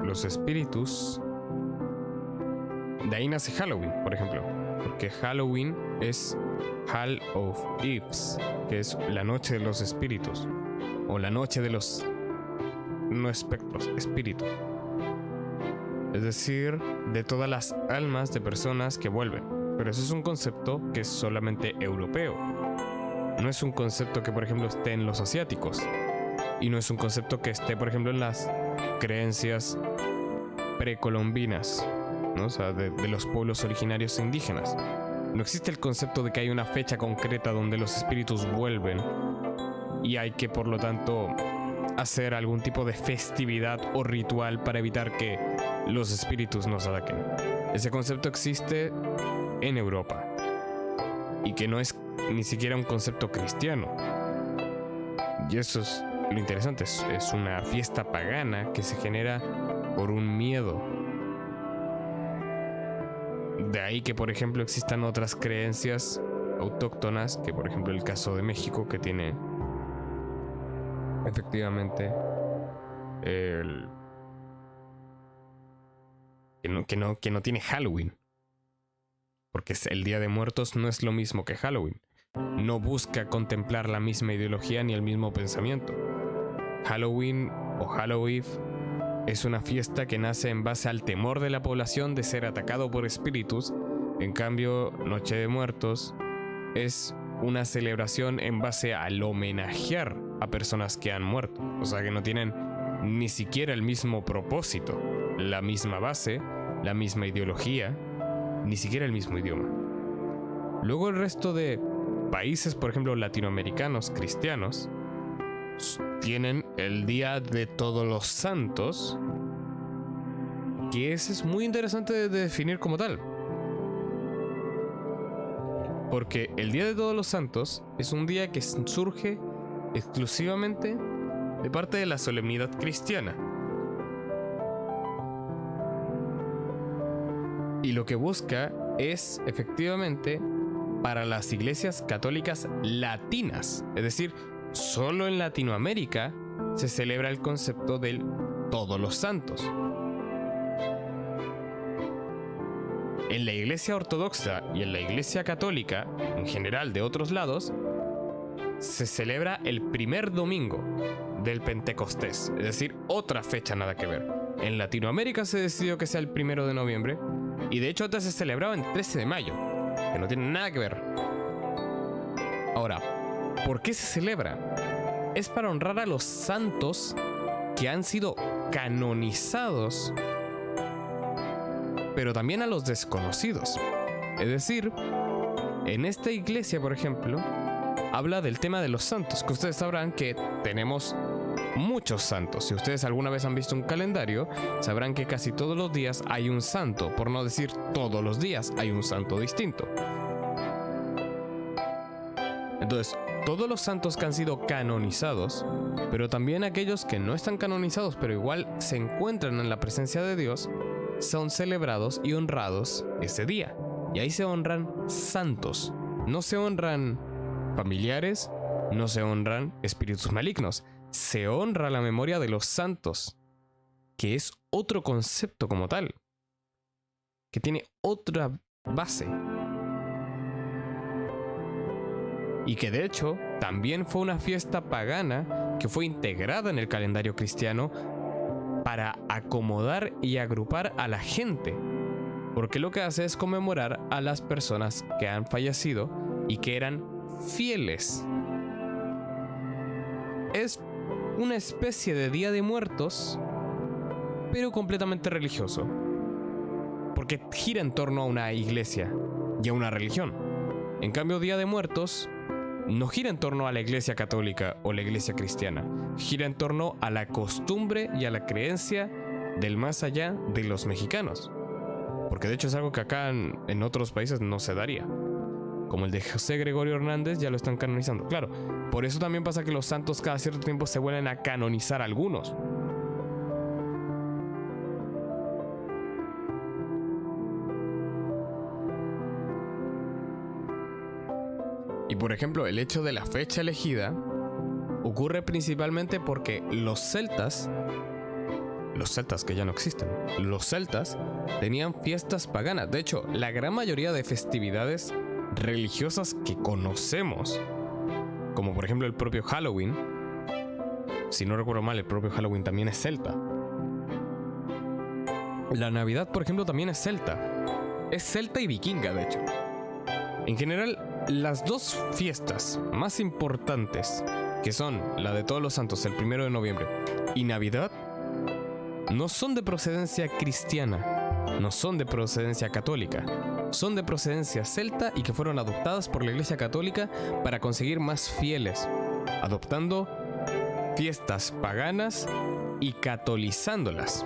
los espíritus. De ahí nace Halloween, por ejemplo, porque Halloween es Hall of Eves, que es la noche de los espíritus, o la noche de los no espectros, espíritus. Es decir, de todas las almas de personas que vuelven. Pero eso es un concepto que es solamente europeo. No es un concepto que, por ejemplo, esté en los asiáticos. Y no es un concepto que esté, por ejemplo, en las creencias precolombinas, ¿no? O sea, de los pueblos originarios indígenas. No existe el concepto de que hay una fecha concreta donde los espíritus vuelven y hay que, por lo tanto, hacer algún tipo de festividad o ritual para evitar que los espíritus nos ataquen. Ese concepto existe en Europa y que no es ni siquiera un concepto cristiano. Y eso es lo interesante, es una fiesta pagana que se genera por un miedo. De ahí que, por ejemplo, existan otras creencias autóctonas, que por ejemplo el caso de México, que tiene efectivamente que no tiene Halloween, porque el Día de Muertos no es lo mismo que Halloween, no busca contemplar la misma ideología ni el mismo pensamiento. Halloween o Halloween es una fiesta que nace en base al temor de la población de ser atacado por espíritus. En cambio, Noche de Muertos es una celebración en base al homenajear a personas que han muerto. O sea, que no tienen ni siquiera el mismo propósito, la misma base, la misma ideología, ni siquiera el mismo idioma. Luego el resto de países, por ejemplo, latinoamericanos, cristianos, tienen el Día de Todos los Santos, que ese es muy interesante de definir como tal. Porque el Día de Todos los Santos es un día que surge exclusivamente de parte de la solemnidad cristiana. Y lo que busca es, efectivamente, para las iglesias católicas latinas. Es decir, solo en Latinoamérica se celebra el concepto del Todos los Santos. En la iglesia ortodoxa y en la iglesia católica, en general de otros lados, se celebra el primer domingo del Pentecostés, es decir, otra fecha nada que ver. En Latinoamérica se decidió que sea el 1 de noviembre, y de hecho antes se celebraba en 13 de mayo, que no tiene nada que ver. Ahora, ¿por qué se celebra? Es para honrar a los santos que han sido canonizados, pero también a los desconocidos. Es decir, en esta iglesia, por ejemplo, habla del tema de los santos, que ustedes sabrán que tenemos muchos santos. Si ustedes alguna vez han visto un calendario, sabrán que casi todos los días hay un santo, por no decir todos los días hay un santo distinto. Entonces, todos los santos que han sido canonizados, pero también aquellos que no están canonizados, pero igual se encuentran en la presencia de Dios, son celebrados y honrados ese día. Y ahí se honran santos. No se honran familiares, no se honran espíritus malignos. Se honra la memoria de los santos, que es otro concepto como tal, que tiene otra base. Y que de hecho también fue una fiesta pagana que fue integrada en el calendario cristiano para acomodar y agrupar a la gente, porque lo que hace es conmemorar a las personas que han fallecido y que eran fieles. Es una especie de Día de Muertos, pero completamente religioso, porque gira en torno a una iglesia y a una religión. En cambio, Día de Muertos no gira en torno a la iglesia católica o la iglesia cristiana, gira en torno a la costumbre y a la creencia del más allá de los mexicanos, porque de hecho es algo que acá en otros países no se daría, como el de José Gregorio Hernández. Ya lo están canonizando, claro. Por eso también pasa que los santos cada cierto tiempo se vuelven a canonizar algunos. Y por ejemplo, el hecho de la fecha elegida ocurre principalmente porque los celtas que ya no existen, los celtas tenían fiestas paganas. De hecho, la gran mayoría de festividades religiosas que conocemos, como por ejemplo el propio Halloween, si no recuerdo mal, el propio Halloween también es celta. La Navidad, por ejemplo, también es celta y vikinga, de hecho. En general, las dos fiestas más importantes, que son la de Todos los Santos, el 1 de noviembre, y Navidad, no son de procedencia cristiana, no son de procedencia católica, son de procedencia celta y que fueron adoptadas por la Iglesia Católica para conseguir más fieles, adoptando fiestas paganas y catolizándolas.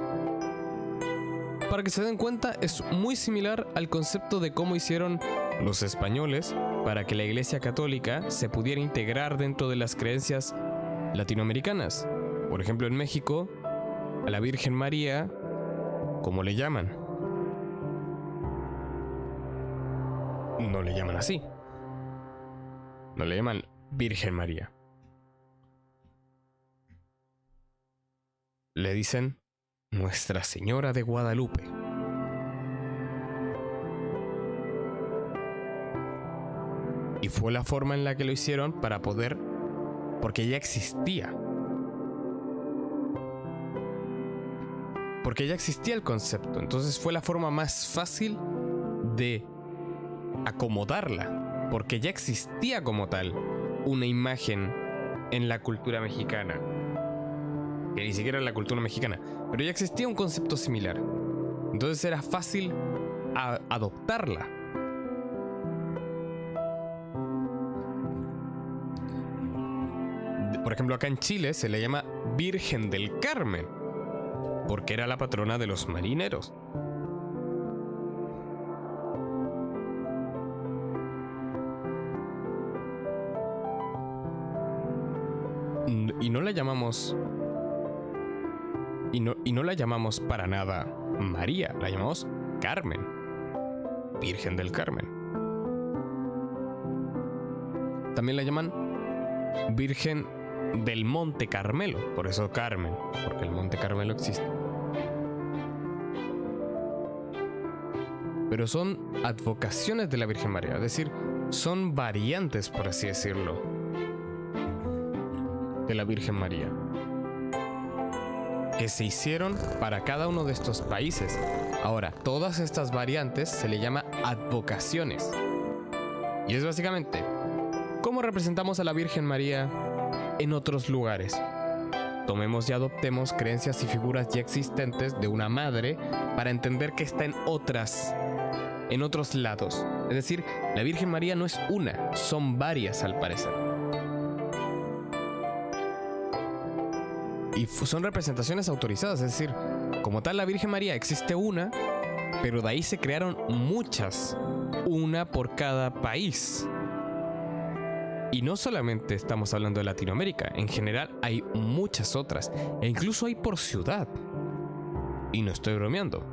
Para que se den cuenta, es muy similar al concepto de cómo hicieron los españoles para que la Iglesia Católica se pudiera integrar dentro de las creencias latinoamericanas. Por ejemplo, en México, a la Virgen María, ¿cómo le llaman? No le llaman así. No le llaman Virgen María. Le dicen Nuestra Señora de Guadalupe. Y fue la forma en la que lo hicieron para poder, porque ya existía. Porque ya existía el concepto. Entonces fue la forma más fácil de acomodarla. Porque ya existía como tal una imagen en la cultura mexicana. Que ni siquiera en la cultura mexicana. Pero ya existía un concepto similar. Entonces era fácil adoptarla. Por ejemplo, acá en Chile se le llama Virgen del Carmen, porque era la patrona de los marineros. Y no la llamamos... Y no la llamamos para nada María, la llamamos Carmen. Virgen del Carmen. También la llaman Virgen del Monte Carmelo, por eso Carmen, porque el Monte Carmelo existe. Pero son advocaciones de la Virgen María, es decir, son variantes, por así decirlo, de la Virgen María, que se hicieron para cada uno de estos países. Ahora, todas estas variantes se le llama advocaciones. Y es básicamente cómo representamos a la Virgen María en otros lugares. Tomemos y adoptemos creencias y figuras ya existentes de una madre para entender que está en otros lados. Es decir, la Virgen María no es una, son varias al parecer. Y son representaciones autorizadas, es decir, como tal la Virgen María existe una, pero de ahí se crearon muchas, una por cada país. Y no solamente estamos hablando de Latinoamérica, en general hay muchas otras, e incluso hay por ciudad. Y no estoy bromeando.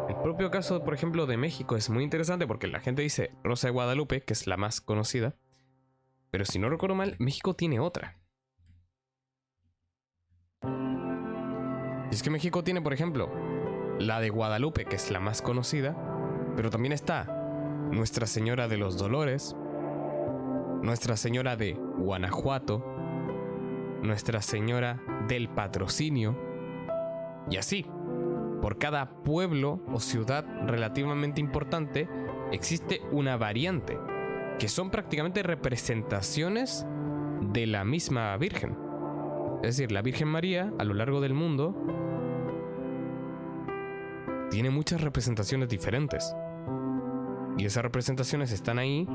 El propio caso, por ejemplo, de México es muy interesante porque la gente dice Rosa de Guadalupe, que es la más conocida, pero si no recuerdo mal, México tiene otra. Y es que México tiene, por ejemplo, la de Guadalupe, que es la más conocida, pero también está Nuestra Señora de los Dolores, Nuestra Señora de Guanajuato, Nuestra Señora del Patrocinio, y así. Por cada pueblo o ciudad relativamente importante existe una variante, que son prácticamente representaciones de la misma Virgen. Es decir, la Virgen María a lo largo del mundo tiene muchas representaciones diferentes. Y esas representaciones están ahí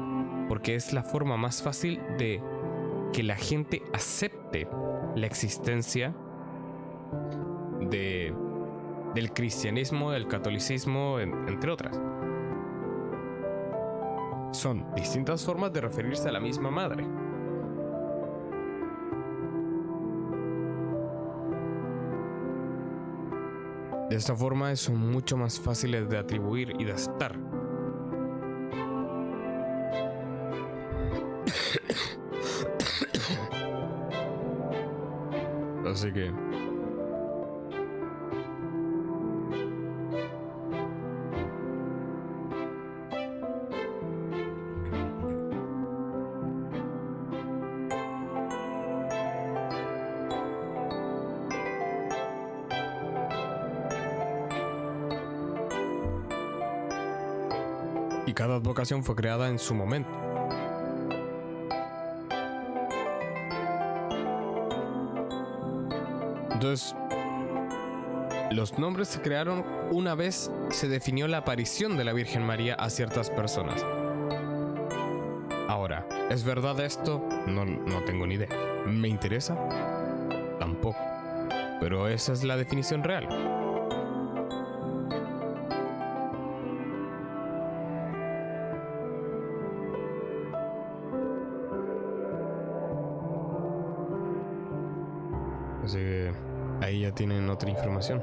porque es la forma más fácil de que la gente acepte la existencia del cristianismo, del catolicismo, entre otras. Son distintas formas de referirse a la misma madre. De esta forma son mucho más fáciles de atribuir y de aceptar. Así que y cada advocación fue creada en su momento. Entonces, los nombres se crearon una vez se definió la aparición de la Virgen María a ciertas personas. Ahora, ¿es verdad esto? No tengo ni idea. ¿Me interesa? Tampoco. Pero esa es la definición real. Así que ahí ya tienen otra información.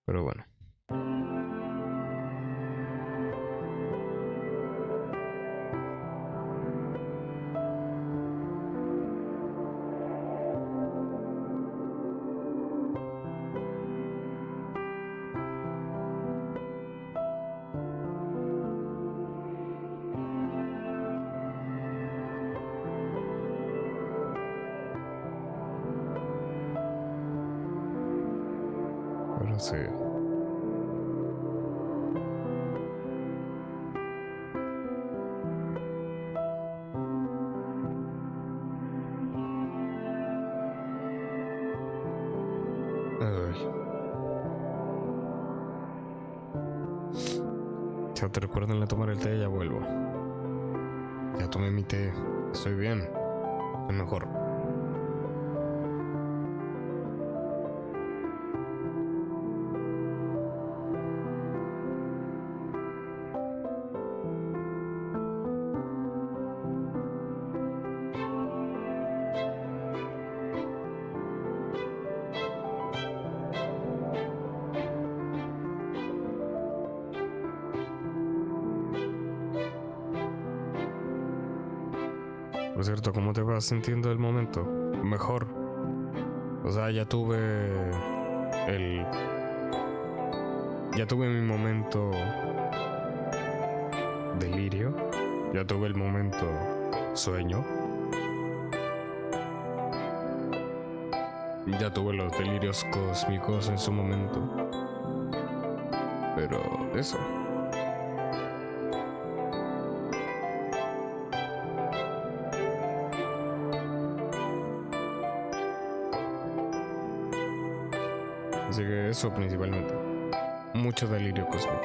Pero bueno. Ahora sí. Ay. Ya te recuerden a tomar el té, ya vuelvo. Ya tomé mi té. Estoy bien. Estoy mejor. Por cierto, ¿cómo te vas sintiendo del momento? Mejor. O sea, el... Ya tuve mi momento delirio. Ya tuve el momento sueño. Ya tuve los delirios cósmicos en su momento. Pero eso. Así que eso principalmente. Mucho delirio cósmico.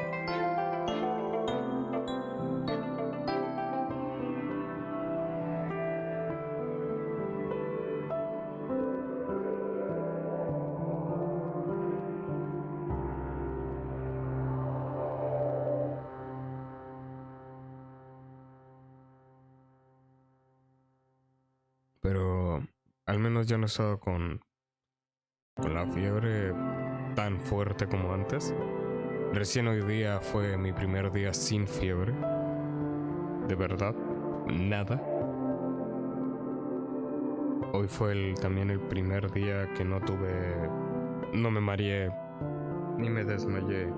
Pero al menos ya no he estado con la fiebre tan fuerte como antes. Recién hoy día fue mi primer día sin fiebre. De verdad, nada. Hoy fue también el primer día que no me mareé, ni me desmayé,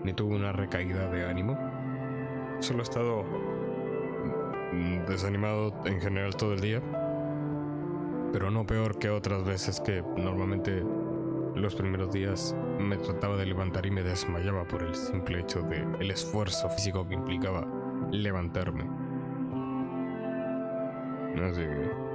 ni tuve una recaída de ánimo. Solo he estado desanimado en general todo el día. Pero no peor que otras veces que normalmente los primeros días me trataba de levantar y me desmayaba por el simple hecho de el esfuerzo físico que implicaba levantarme. Así que...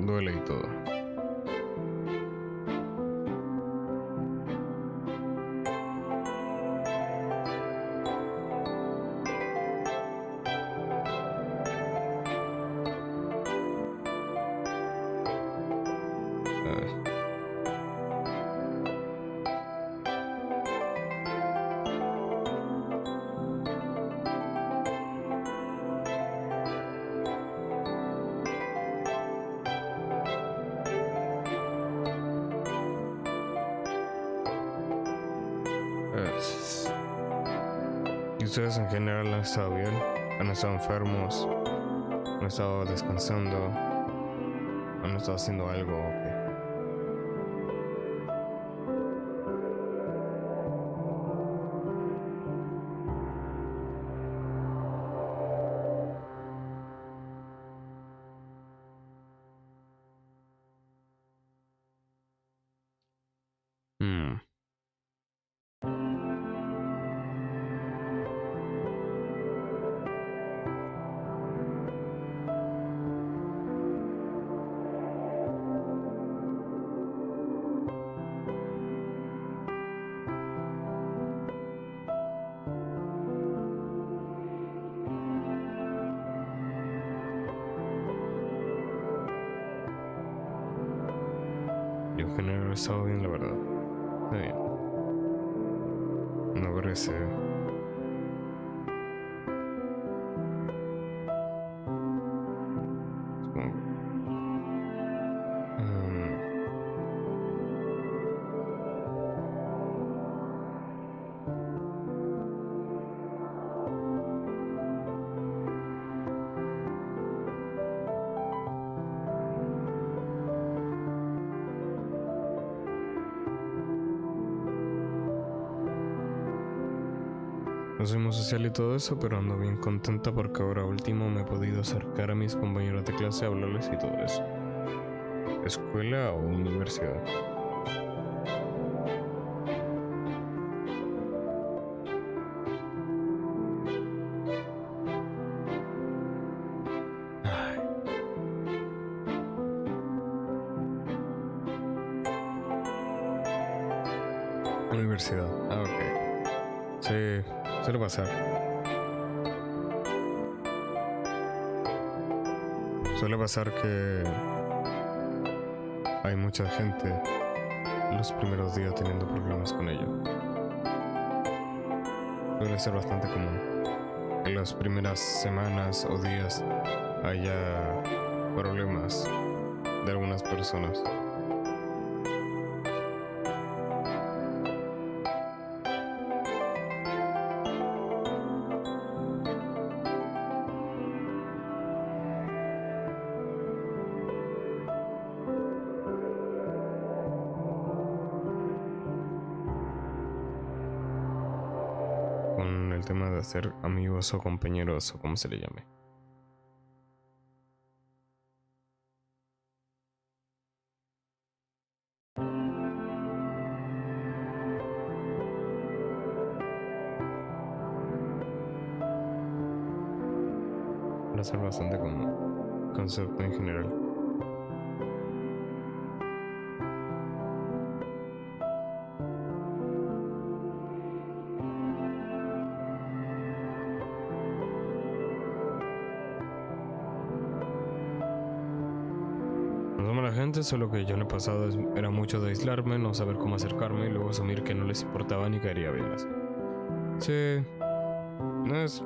duele y todo. ¿Y ustedes en general han estado bien? ¿Han estado enfermos? ¿Han estado descansando? ¿Han estado haciendo algo? Hmm. Yo en general he estado bien, la verdad. Está bien. No parece. Supongo. No soy muy social y todo eso, pero ando bien contenta porque ahora último me he podido acercar a mis compañeros de clase, hablarles y todo eso. ¿Escuela o universidad? Ay. Universidad. Ah, ok. Sí, suele pasar. Suele pasar que hay mucha gente los primeros días teniendo problemas con ello. Suele ser bastante común que las primeras semanas o días haya problemas de algunas personas. Con el tema de hacer amigos o compañeros o como se le llame. Va a ser bastante como concepto en general. No somos la gente, solo que yo en el pasado era mucho de aislarme, no saber cómo acercarme y luego asumir que no les importaba ni caería bien así. Sí, no es.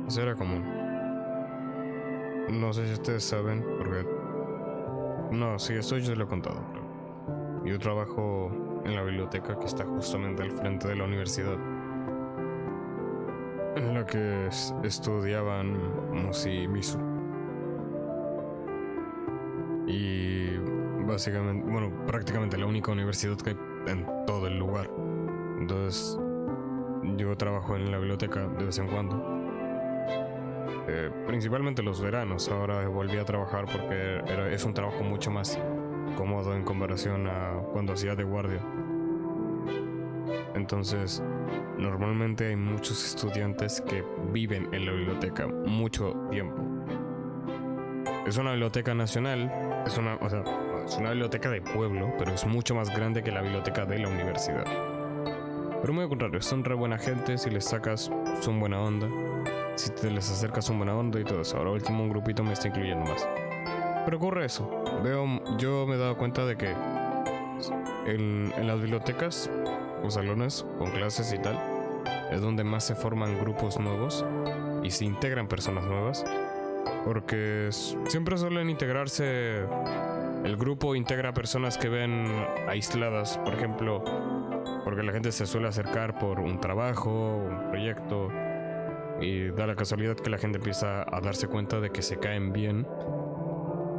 Eso era común. No sé si ustedes saben, porque. No, sí, esto yo se lo he contado, pero. Yo trabajo en la biblioteca que está justamente al frente de la universidad, en la que estudiaban Musi y Misu. Y básicamente, bueno, prácticamente la única universidad que hay en todo el lugar. Entonces, yo trabajo en la biblioteca de vez en cuando. Principalmente los veranos. Ahora volví a trabajar porque es un trabajo mucho más cómodo en comparación a cuando hacía de guardia. Entonces, normalmente hay muchos estudiantes que viven en la biblioteca mucho tiempo. Es una biblioteca nacional, es una biblioteca de pueblo, pero es mucho más grande que la biblioteca de la universidad. Pero muy al contrario, son re buena gente, si les sacas, son buena onda. Si te les acercas, son buena onda y todo eso. Ahora último un grupito me está incluyendo más. Pero ocurre eso. Yo me he dado cuenta de que en las bibliotecas o salones con clases y tal, es donde más se forman grupos nuevos y se integran personas nuevas. Porque siempre suelen integrarse. El grupo integra personas que ven aisladas, por ejemplo, porque la gente se suele acercar por un trabajo, un proyecto, y da la casualidad que la gente empieza a darse cuenta de que se caen bien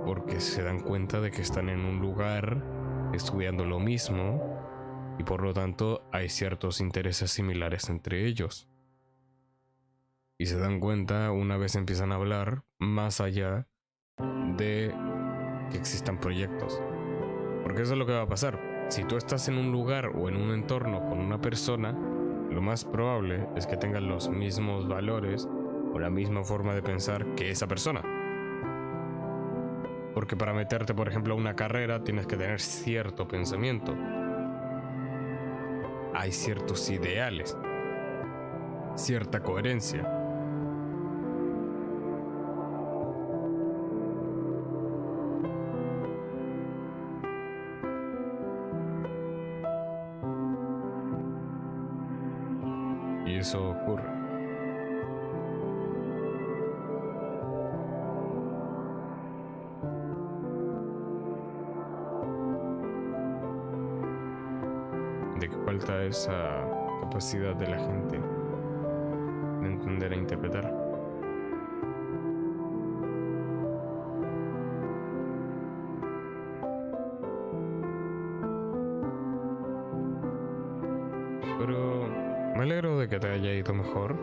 porque se dan cuenta de que están en un lugar estudiando lo mismo y por lo tanto hay ciertos intereses similares entre ellos. Y se dan cuenta una vez empiezan a hablar más allá de que existan proyectos. Porque eso es lo que va a pasar. Si tú estás en un lugar o en un entorno con una persona, lo más probable es que tengan los mismos valores o la misma forma de pensar que esa persona. Porque para meterte, por ejemplo, a una carrera tienes que tener cierto pensamiento. Hay ciertos ideales, cierta coherencia. Y eso ocurre. De que falta esa capacidad de la gente de entender e interpretar. Pero Me alegro de que te haya ido mejor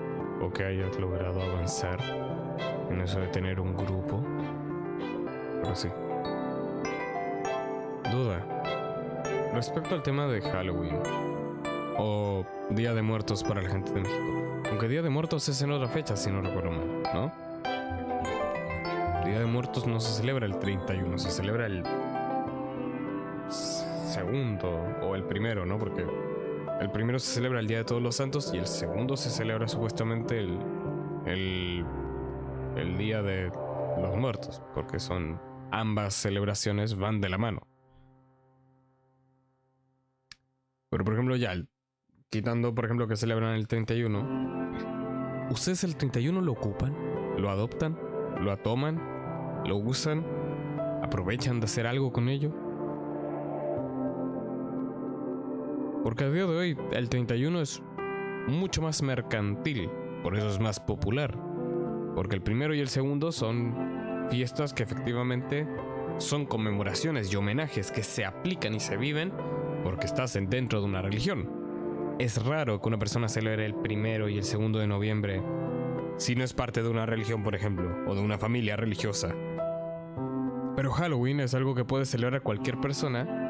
o que hayas logrado avanzar en eso de tener un grupo. Pero sí. Duda. Respecto al tema de Halloween o Día de Muertos para la gente de México. Aunque Día de Muertos es en otra fecha, si no recuerdo mal, ¿no? Día de Muertos no se celebra el 31, se celebra el segundo o el primero, ¿no? Porque el primero se celebra el Día de Todos los Santos y el segundo se celebra supuestamente el Día de los Muertos, porque son ambas celebraciones van de la mano. Pero por ejemplo ya, quitando por ejemplo que celebran el 31, ¿ustedes el 31 lo ocupan? ¿Lo adoptan? ¿Lo toman? ¿Lo usan? ¿Aprovechan de hacer algo con ello? Porque a día de hoy el 31 es mucho más mercantil, por eso es más popular. Porque el primero y el segundo son fiestas que efectivamente son conmemoraciones y homenajes que se aplican y se viven porque estás dentro de una religión. Es raro que una persona celebre el 1 y el 2 de noviembre si no es parte de una religión, por ejemplo, o de una familia religiosa. Pero Halloween es algo que puede celebrar cualquier persona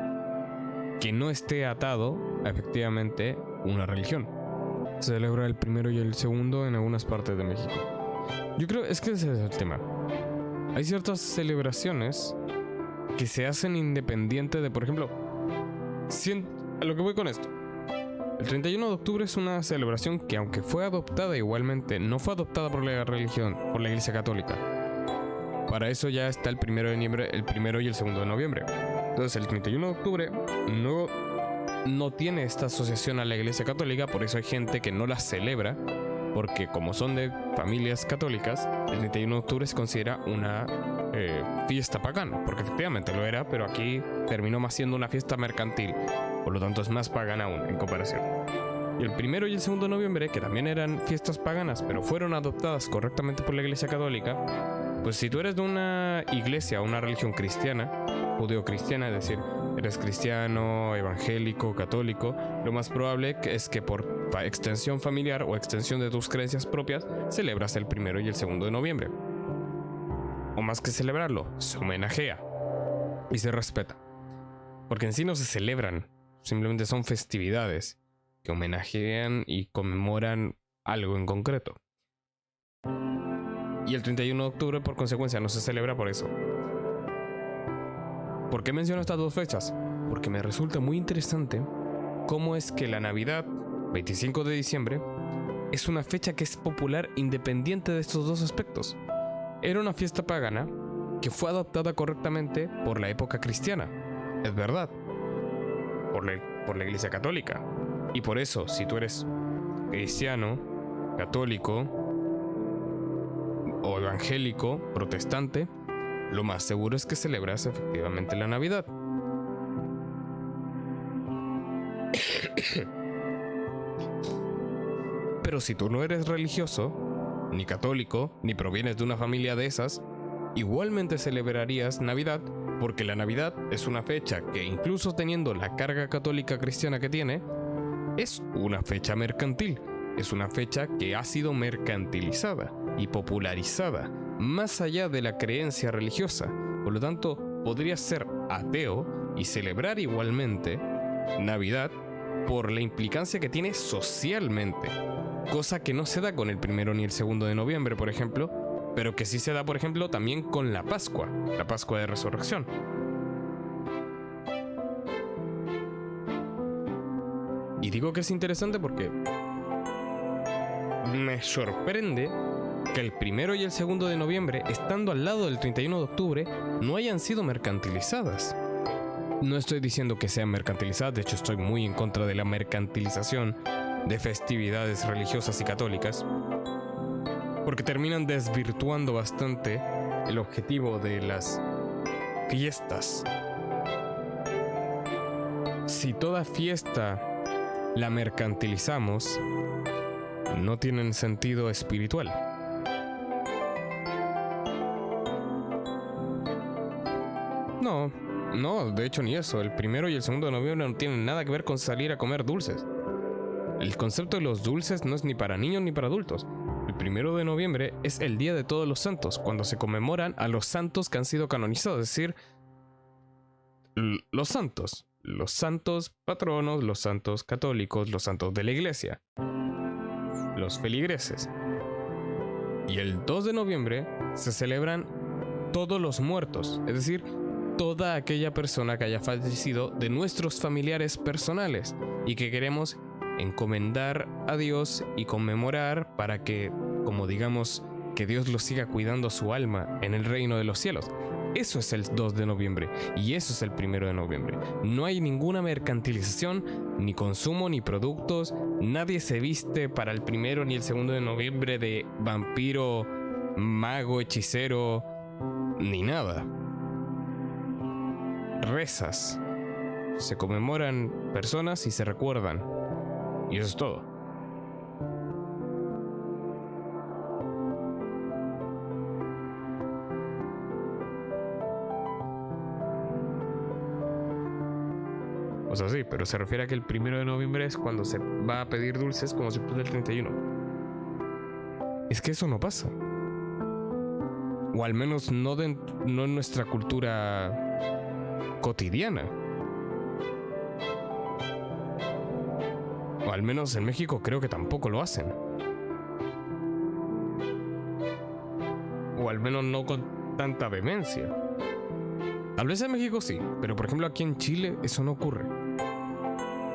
que no esté atado a efectivamente una religión. Se celebra el 1 y el 2 en algunas partes de México. Yo creo es que ese es el tema. Hay ciertas celebraciones que se hacen independiente de, por ejemplo, a lo que voy con esto. El 31 de octubre es una celebración que, aunque fue adoptada igualmente, no fue adoptada por la religión, por la Iglesia Católica. Para eso ya está el 1 de noviembre, el 1 y el 2 de noviembre. Entonces el 31 de octubre no tiene esta asociación a la Iglesia Católica, por eso hay gente que no la celebra, porque como son de familias católicas, el 31 de octubre se considera una fiesta pagana, porque efectivamente lo era, pero aquí terminó más siendo una fiesta mercantil, por lo tanto es más pagana aún en comparación. Y el 1 y el 2 de noviembre, que también eran fiestas paganas, pero fueron adoptadas correctamente por la Iglesia Católica, pues si tú eres de una iglesia o una religión cristiana, judeo-cristiana, es decir, eres cristiano, evangélico, católico, lo más probable es que por extensión familiar o extensión de tus creencias propias, celebras el 1 y el 2 de noviembre. O más que celebrarlo, se homenajea y se respeta. Porque en sí no se celebran, simplemente son festividades que homenajean y conmemoran algo en concreto. Y el 31 de octubre, por consecuencia, no se celebra por eso. ¿Por qué menciono estas dos fechas? Porque me resulta muy interesante cómo es que la Navidad, 25 de diciembre, es una fecha que es popular independiente de estos dos aspectos. Era una fiesta pagana que fue adoptada correctamente por la época cristiana, es verdad, por la Iglesia Católica. Y por eso, si tú eres cristiano, católico o evangélico, protestante, lo más seguro es que celebras efectivamente la Navidad. Pero si tú no eres religioso, ni católico, ni provienes de una familia de esas, igualmente celebrarías Navidad, porque la Navidad es una fecha que, incluso teniendo la carga católica cristiana que tiene, es una fecha mercantil. Es una fecha que ha sido mercantilizada y popularizada, más allá de la creencia religiosa. Por lo tanto, podrías ser ateo y celebrar igualmente Navidad por la implicancia que tiene socialmente. Cosa que no se da con el 1 ni el 2 de noviembre, por ejemplo, pero que sí se da, por ejemplo, también con la Pascua de Resurrección. Y digo que es interesante porque me sorprende que el 1 y el 2 de noviembre, estando al lado del 31 de octubre, no hayan sido mercantilizadas. No estoy diciendo que sean mercantilizadas, de hecho estoy muy en contra de la mercantilización de festividades religiosas y católicas, porque terminan desvirtuando bastante el objetivo de las fiestas. Si toda fiesta la mercantilizamos, no tienen sentido espiritual. No, de hecho ni eso. El 1 y el 2 de noviembre no tienen nada que ver con salir a comer dulces. el concepto de los dulces no es ni para niños ni para adultos. El 1 de noviembre es el Día de Todos los Santos, cuando se conmemoran a los santos que han sido canonizados, es decir, los santos patronos, los santos católicos, los santos de la iglesia, los feligreses. Y el 2 de noviembre se celebran todos los muertos, es decir, toda aquella persona que haya fallecido de nuestros familiares personales y que queremos encomendar a Dios y conmemorar para que, como digamos, que Dios lo siga cuidando su alma en el reino de los cielos. Eso es el 2 de noviembre y eso es el 1 de noviembre. No hay ninguna mercantilización, ni consumo, ni productos. Nadie se viste para el 1 ni el 2 de noviembre de vampiro, mago, hechicero, ni nada. Rezas. Se conmemoran personas y se recuerdan. Y eso es todo. O sea, sí, pero se refiere a que el 1 de noviembre es cuando se va a pedir dulces como si fuera el 31. Es que eso no pasa. O al menos no en nuestra cultura cotidiana. O al menos en México creo que tampoco lo hacen. O al menos no con tanta vehemencia. Tal vez en México sí, pero por ejemplo aquí en Chile eso no ocurre.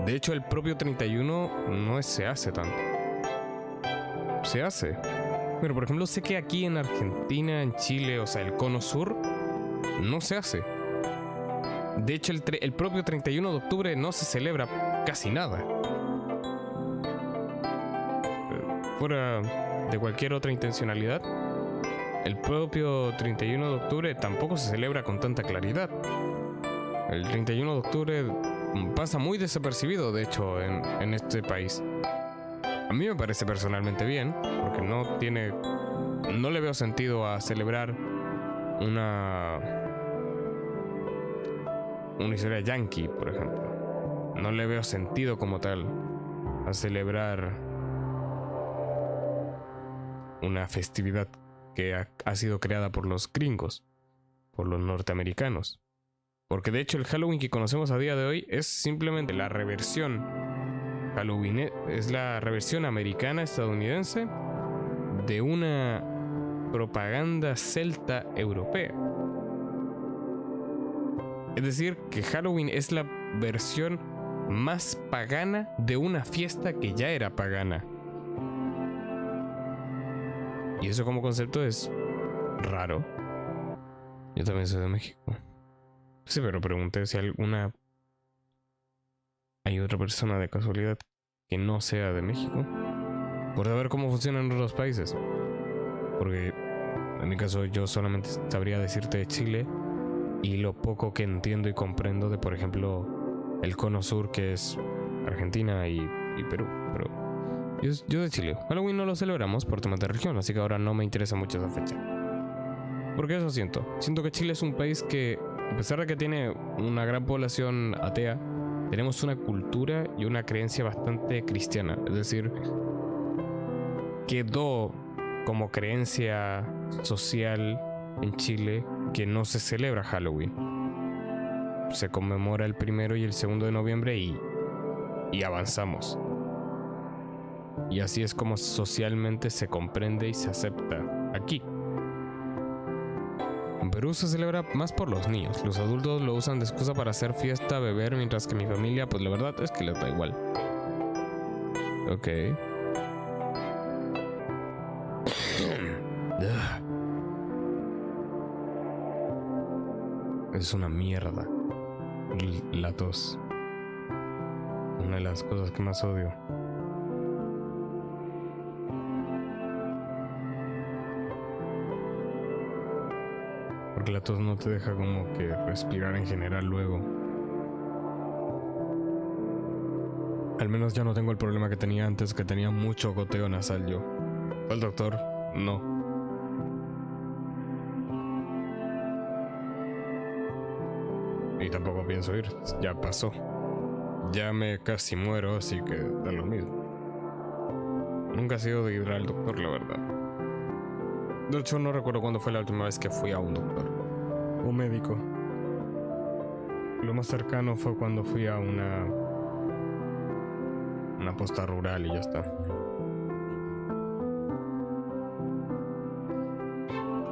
De hecho el propio 31 no se hace tanto. Se hace. Pero por ejemplo sé que aquí en Argentina, en Chile, o sea el cono sur, no se hace. De hecho el propio 31 de octubre no se celebra casi nada. Fuera de cualquier otra intencionalidad, el propio 31 de octubre tampoco se celebra con tanta claridad. El 31 de octubre pasa muy desapercibido, de hecho, en este país. A mí me parece personalmente bien, porque no le veo sentido a celebrar una historia yankee, por ejemplo. No le veo sentido como tal a celebrar una festividad que ha sido creada por los gringos, por los norteamericanos. Porque de hecho el Halloween que conocemos a día de hoy es simplemente la reversión Halloween, es la reversión americana estadounidense de una propaganda celta europea. Es decir, que Halloween es la versión más pagana de una fiesta que ya era pagana. Y eso como concepto es raro. Yo también soy de México. Sí, pero pregunté si hay otra persona de casualidad que no sea de México, por saber cómo funcionan en otros países. Porque en mi caso yo solamente sabría decirte de Chile y lo poco que entiendo y comprendo de, por ejemplo, el cono sur, que es Argentina y Perú. Pero yo de Chile. Halloween no lo celebramos por temas de religión, así que ahora no me interesa mucho esa fecha. Porque eso siento. Siento que Chile es un país que, a pesar de que tiene una gran población atea, tenemos una cultura y una creencia bastante cristiana. Es decir, quedó como creencia social en Chile que no se celebra Halloween. Se conmemora el 1 y el 2 de noviembre y avanzamos. Y así es como socialmente se comprende y se acepta aquí. En Perú se celebra más por los niños. Los adultos lo usan de excusa para hacer fiesta, beber, mientras que mi familia, pues la verdad es que les da igual. Ok. Es una mierda la tos. Una de las cosas que más odio. Porque la tos no te deja como que respirar en general luego. Al menos ya no tengo el problema que tenía antes, que tenía mucho goteo nasal yo. ¿Fue el doctor? No. Y tampoco pienso ir, ya pasó. Ya me casi muero, así que da lo mismo. Nunca he sido de ir al doctor, la verdad. De hecho, no recuerdo cuándo fue la última vez que fui a un doctor o médico. Lo más cercano fue cuando fui a una posta rural y ya está.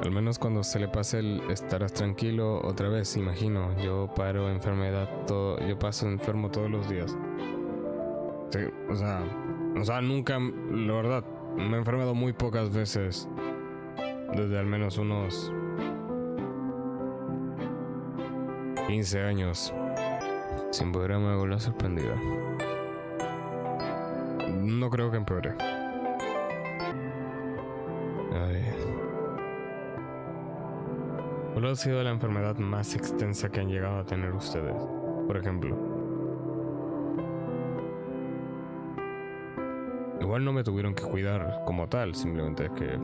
Al menos cuando se le pase el estarás tranquilo otra vez, imagino. Yo paro enfermedad yo paso enfermo todos los días. Sí, o sea, nunca, la verdad, me he enfermado muy pocas veces. Desde al menos unos 15 años. Sin poder me hago la sorprendida. No creo que empeore. ¿Cuál ha sido la enfermedad más extensa que han llegado a tener ustedes? Por ejemplo. Igual no me tuvieron que cuidar como tal, simplemente que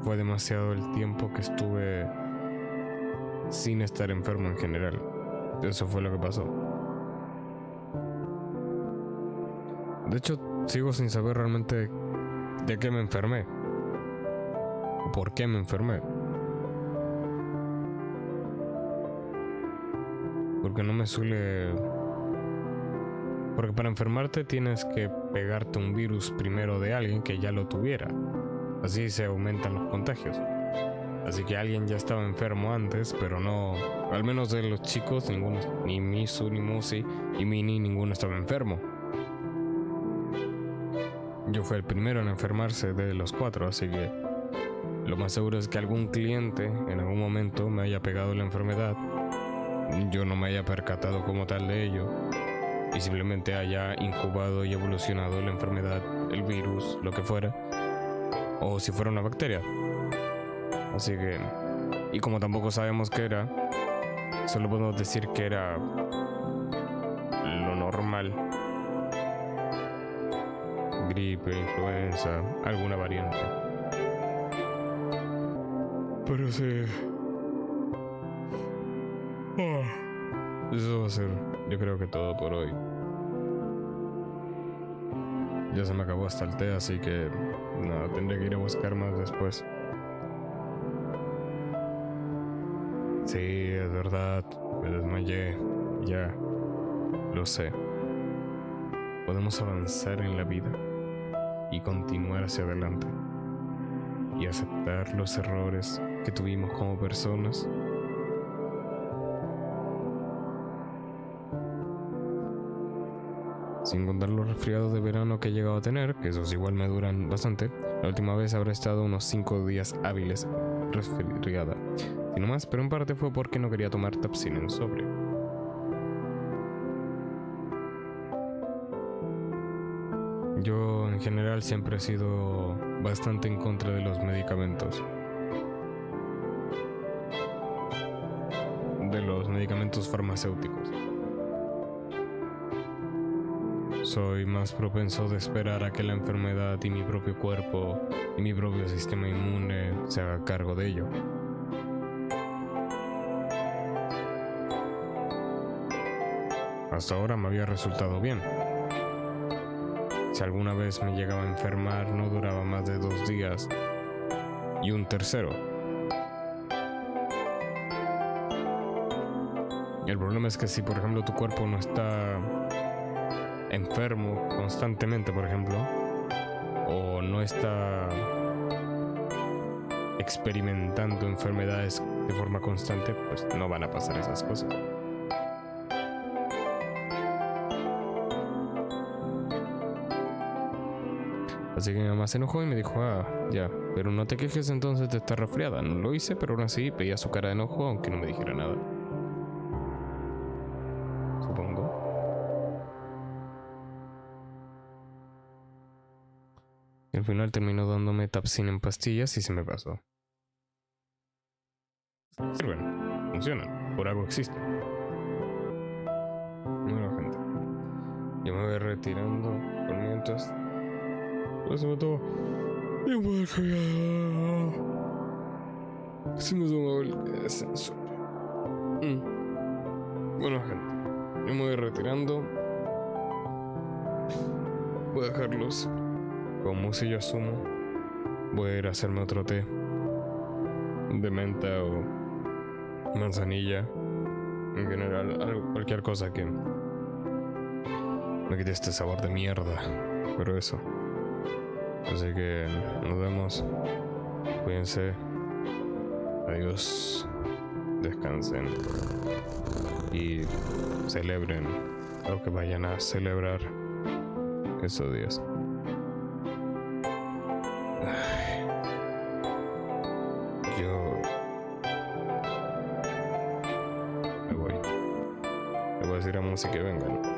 fue demasiado el tiempo que estuve sin estar enfermo en general. Eso fue lo que pasó. De hecho, sigo sin saber realmente de qué me enfermé. O por qué me enfermé. Porque no me suele... Porque para enfermarte tienes que pegarte un virus primero de alguien que ya lo tuviera. Así se aumentan los contagios. Así que alguien ya estaba enfermo antes, pero no... Al menos de los chicos, ninguno, ni Misu, ni Musi, y Mini, ninguno estaba enfermo. Yo fui el primero en enfermarse de los 4, así que... Lo más seguro es que algún cliente en algún momento me haya pegado la enfermedad. Yo no me haya percatado como tal de ello. Y simplemente haya incubado y evolucionado la enfermedad, el virus, lo que fuera. O si fuera una bacteria. Así que... Y como tampoco sabemos qué era, solo podemos decir que era lo normal. Gripe, influenza, alguna variante. Pero sí... Eso va a ser, yo creo que todo por hoy. Ya se me acabó hasta el té, así que nada, tendré que ir a buscar más después. Sí, es verdad, me desmayé. Ya, lo sé. Podemos avanzar en la vida y continuar hacia adelante. Y aceptar los errores que tuvimos como personas. Sin contar los resfriados de verano que he llegado a tener, que esos igual me duran bastante. La última vez habré estado unos 5 días hábiles resfriada. Si no más, pero en parte fue porque no quería tomar Tapsin en sobre. Yo en general siempre he sido bastante en contra de los medicamentos. De los medicamentos farmacéuticos. Soy más propenso de esperar a que la enfermedad y mi propio cuerpo y mi propio sistema inmune se haga cargo de ello. Hasta ahora me había resultado bien. Si alguna vez me llegaba a enfermar, no duraba más de 2 días y un tercero. El problema es que si por ejemplo tu cuerpo no está enfermo constantemente, por ejemplo, o no está experimentando enfermedades de forma constante, pues no van a pasar esas cosas. Así que mi mamá se enojó y me dijo, ya, pero no te quejes entonces de estar resfriada. No lo hice, pero aún así veía su cara de enojo, aunque no me dijera nada. Supongo. Y al final terminó dándome Tapsin en pastillas y se me pasó. Sirven, funcionan, por algo existen. Bueno, gente, yo me voy retirando por mientras. Pues me todo. Igual que ya. Si me toma el descenso. Bueno, gente, yo me voy retirando. Voy a dejarlos Como si yo asumo, voy a ir a hacerme otro té de menta o manzanilla. En general, cualquier cosa que me quite este sabor de mierda. Pero eso. Así que nos vemos. Cuídense. Adiós. Descansen. Y celebren lo que vayan a celebrar esos días. Ay, yo me voy. Le voy a decir a Monse que vengan.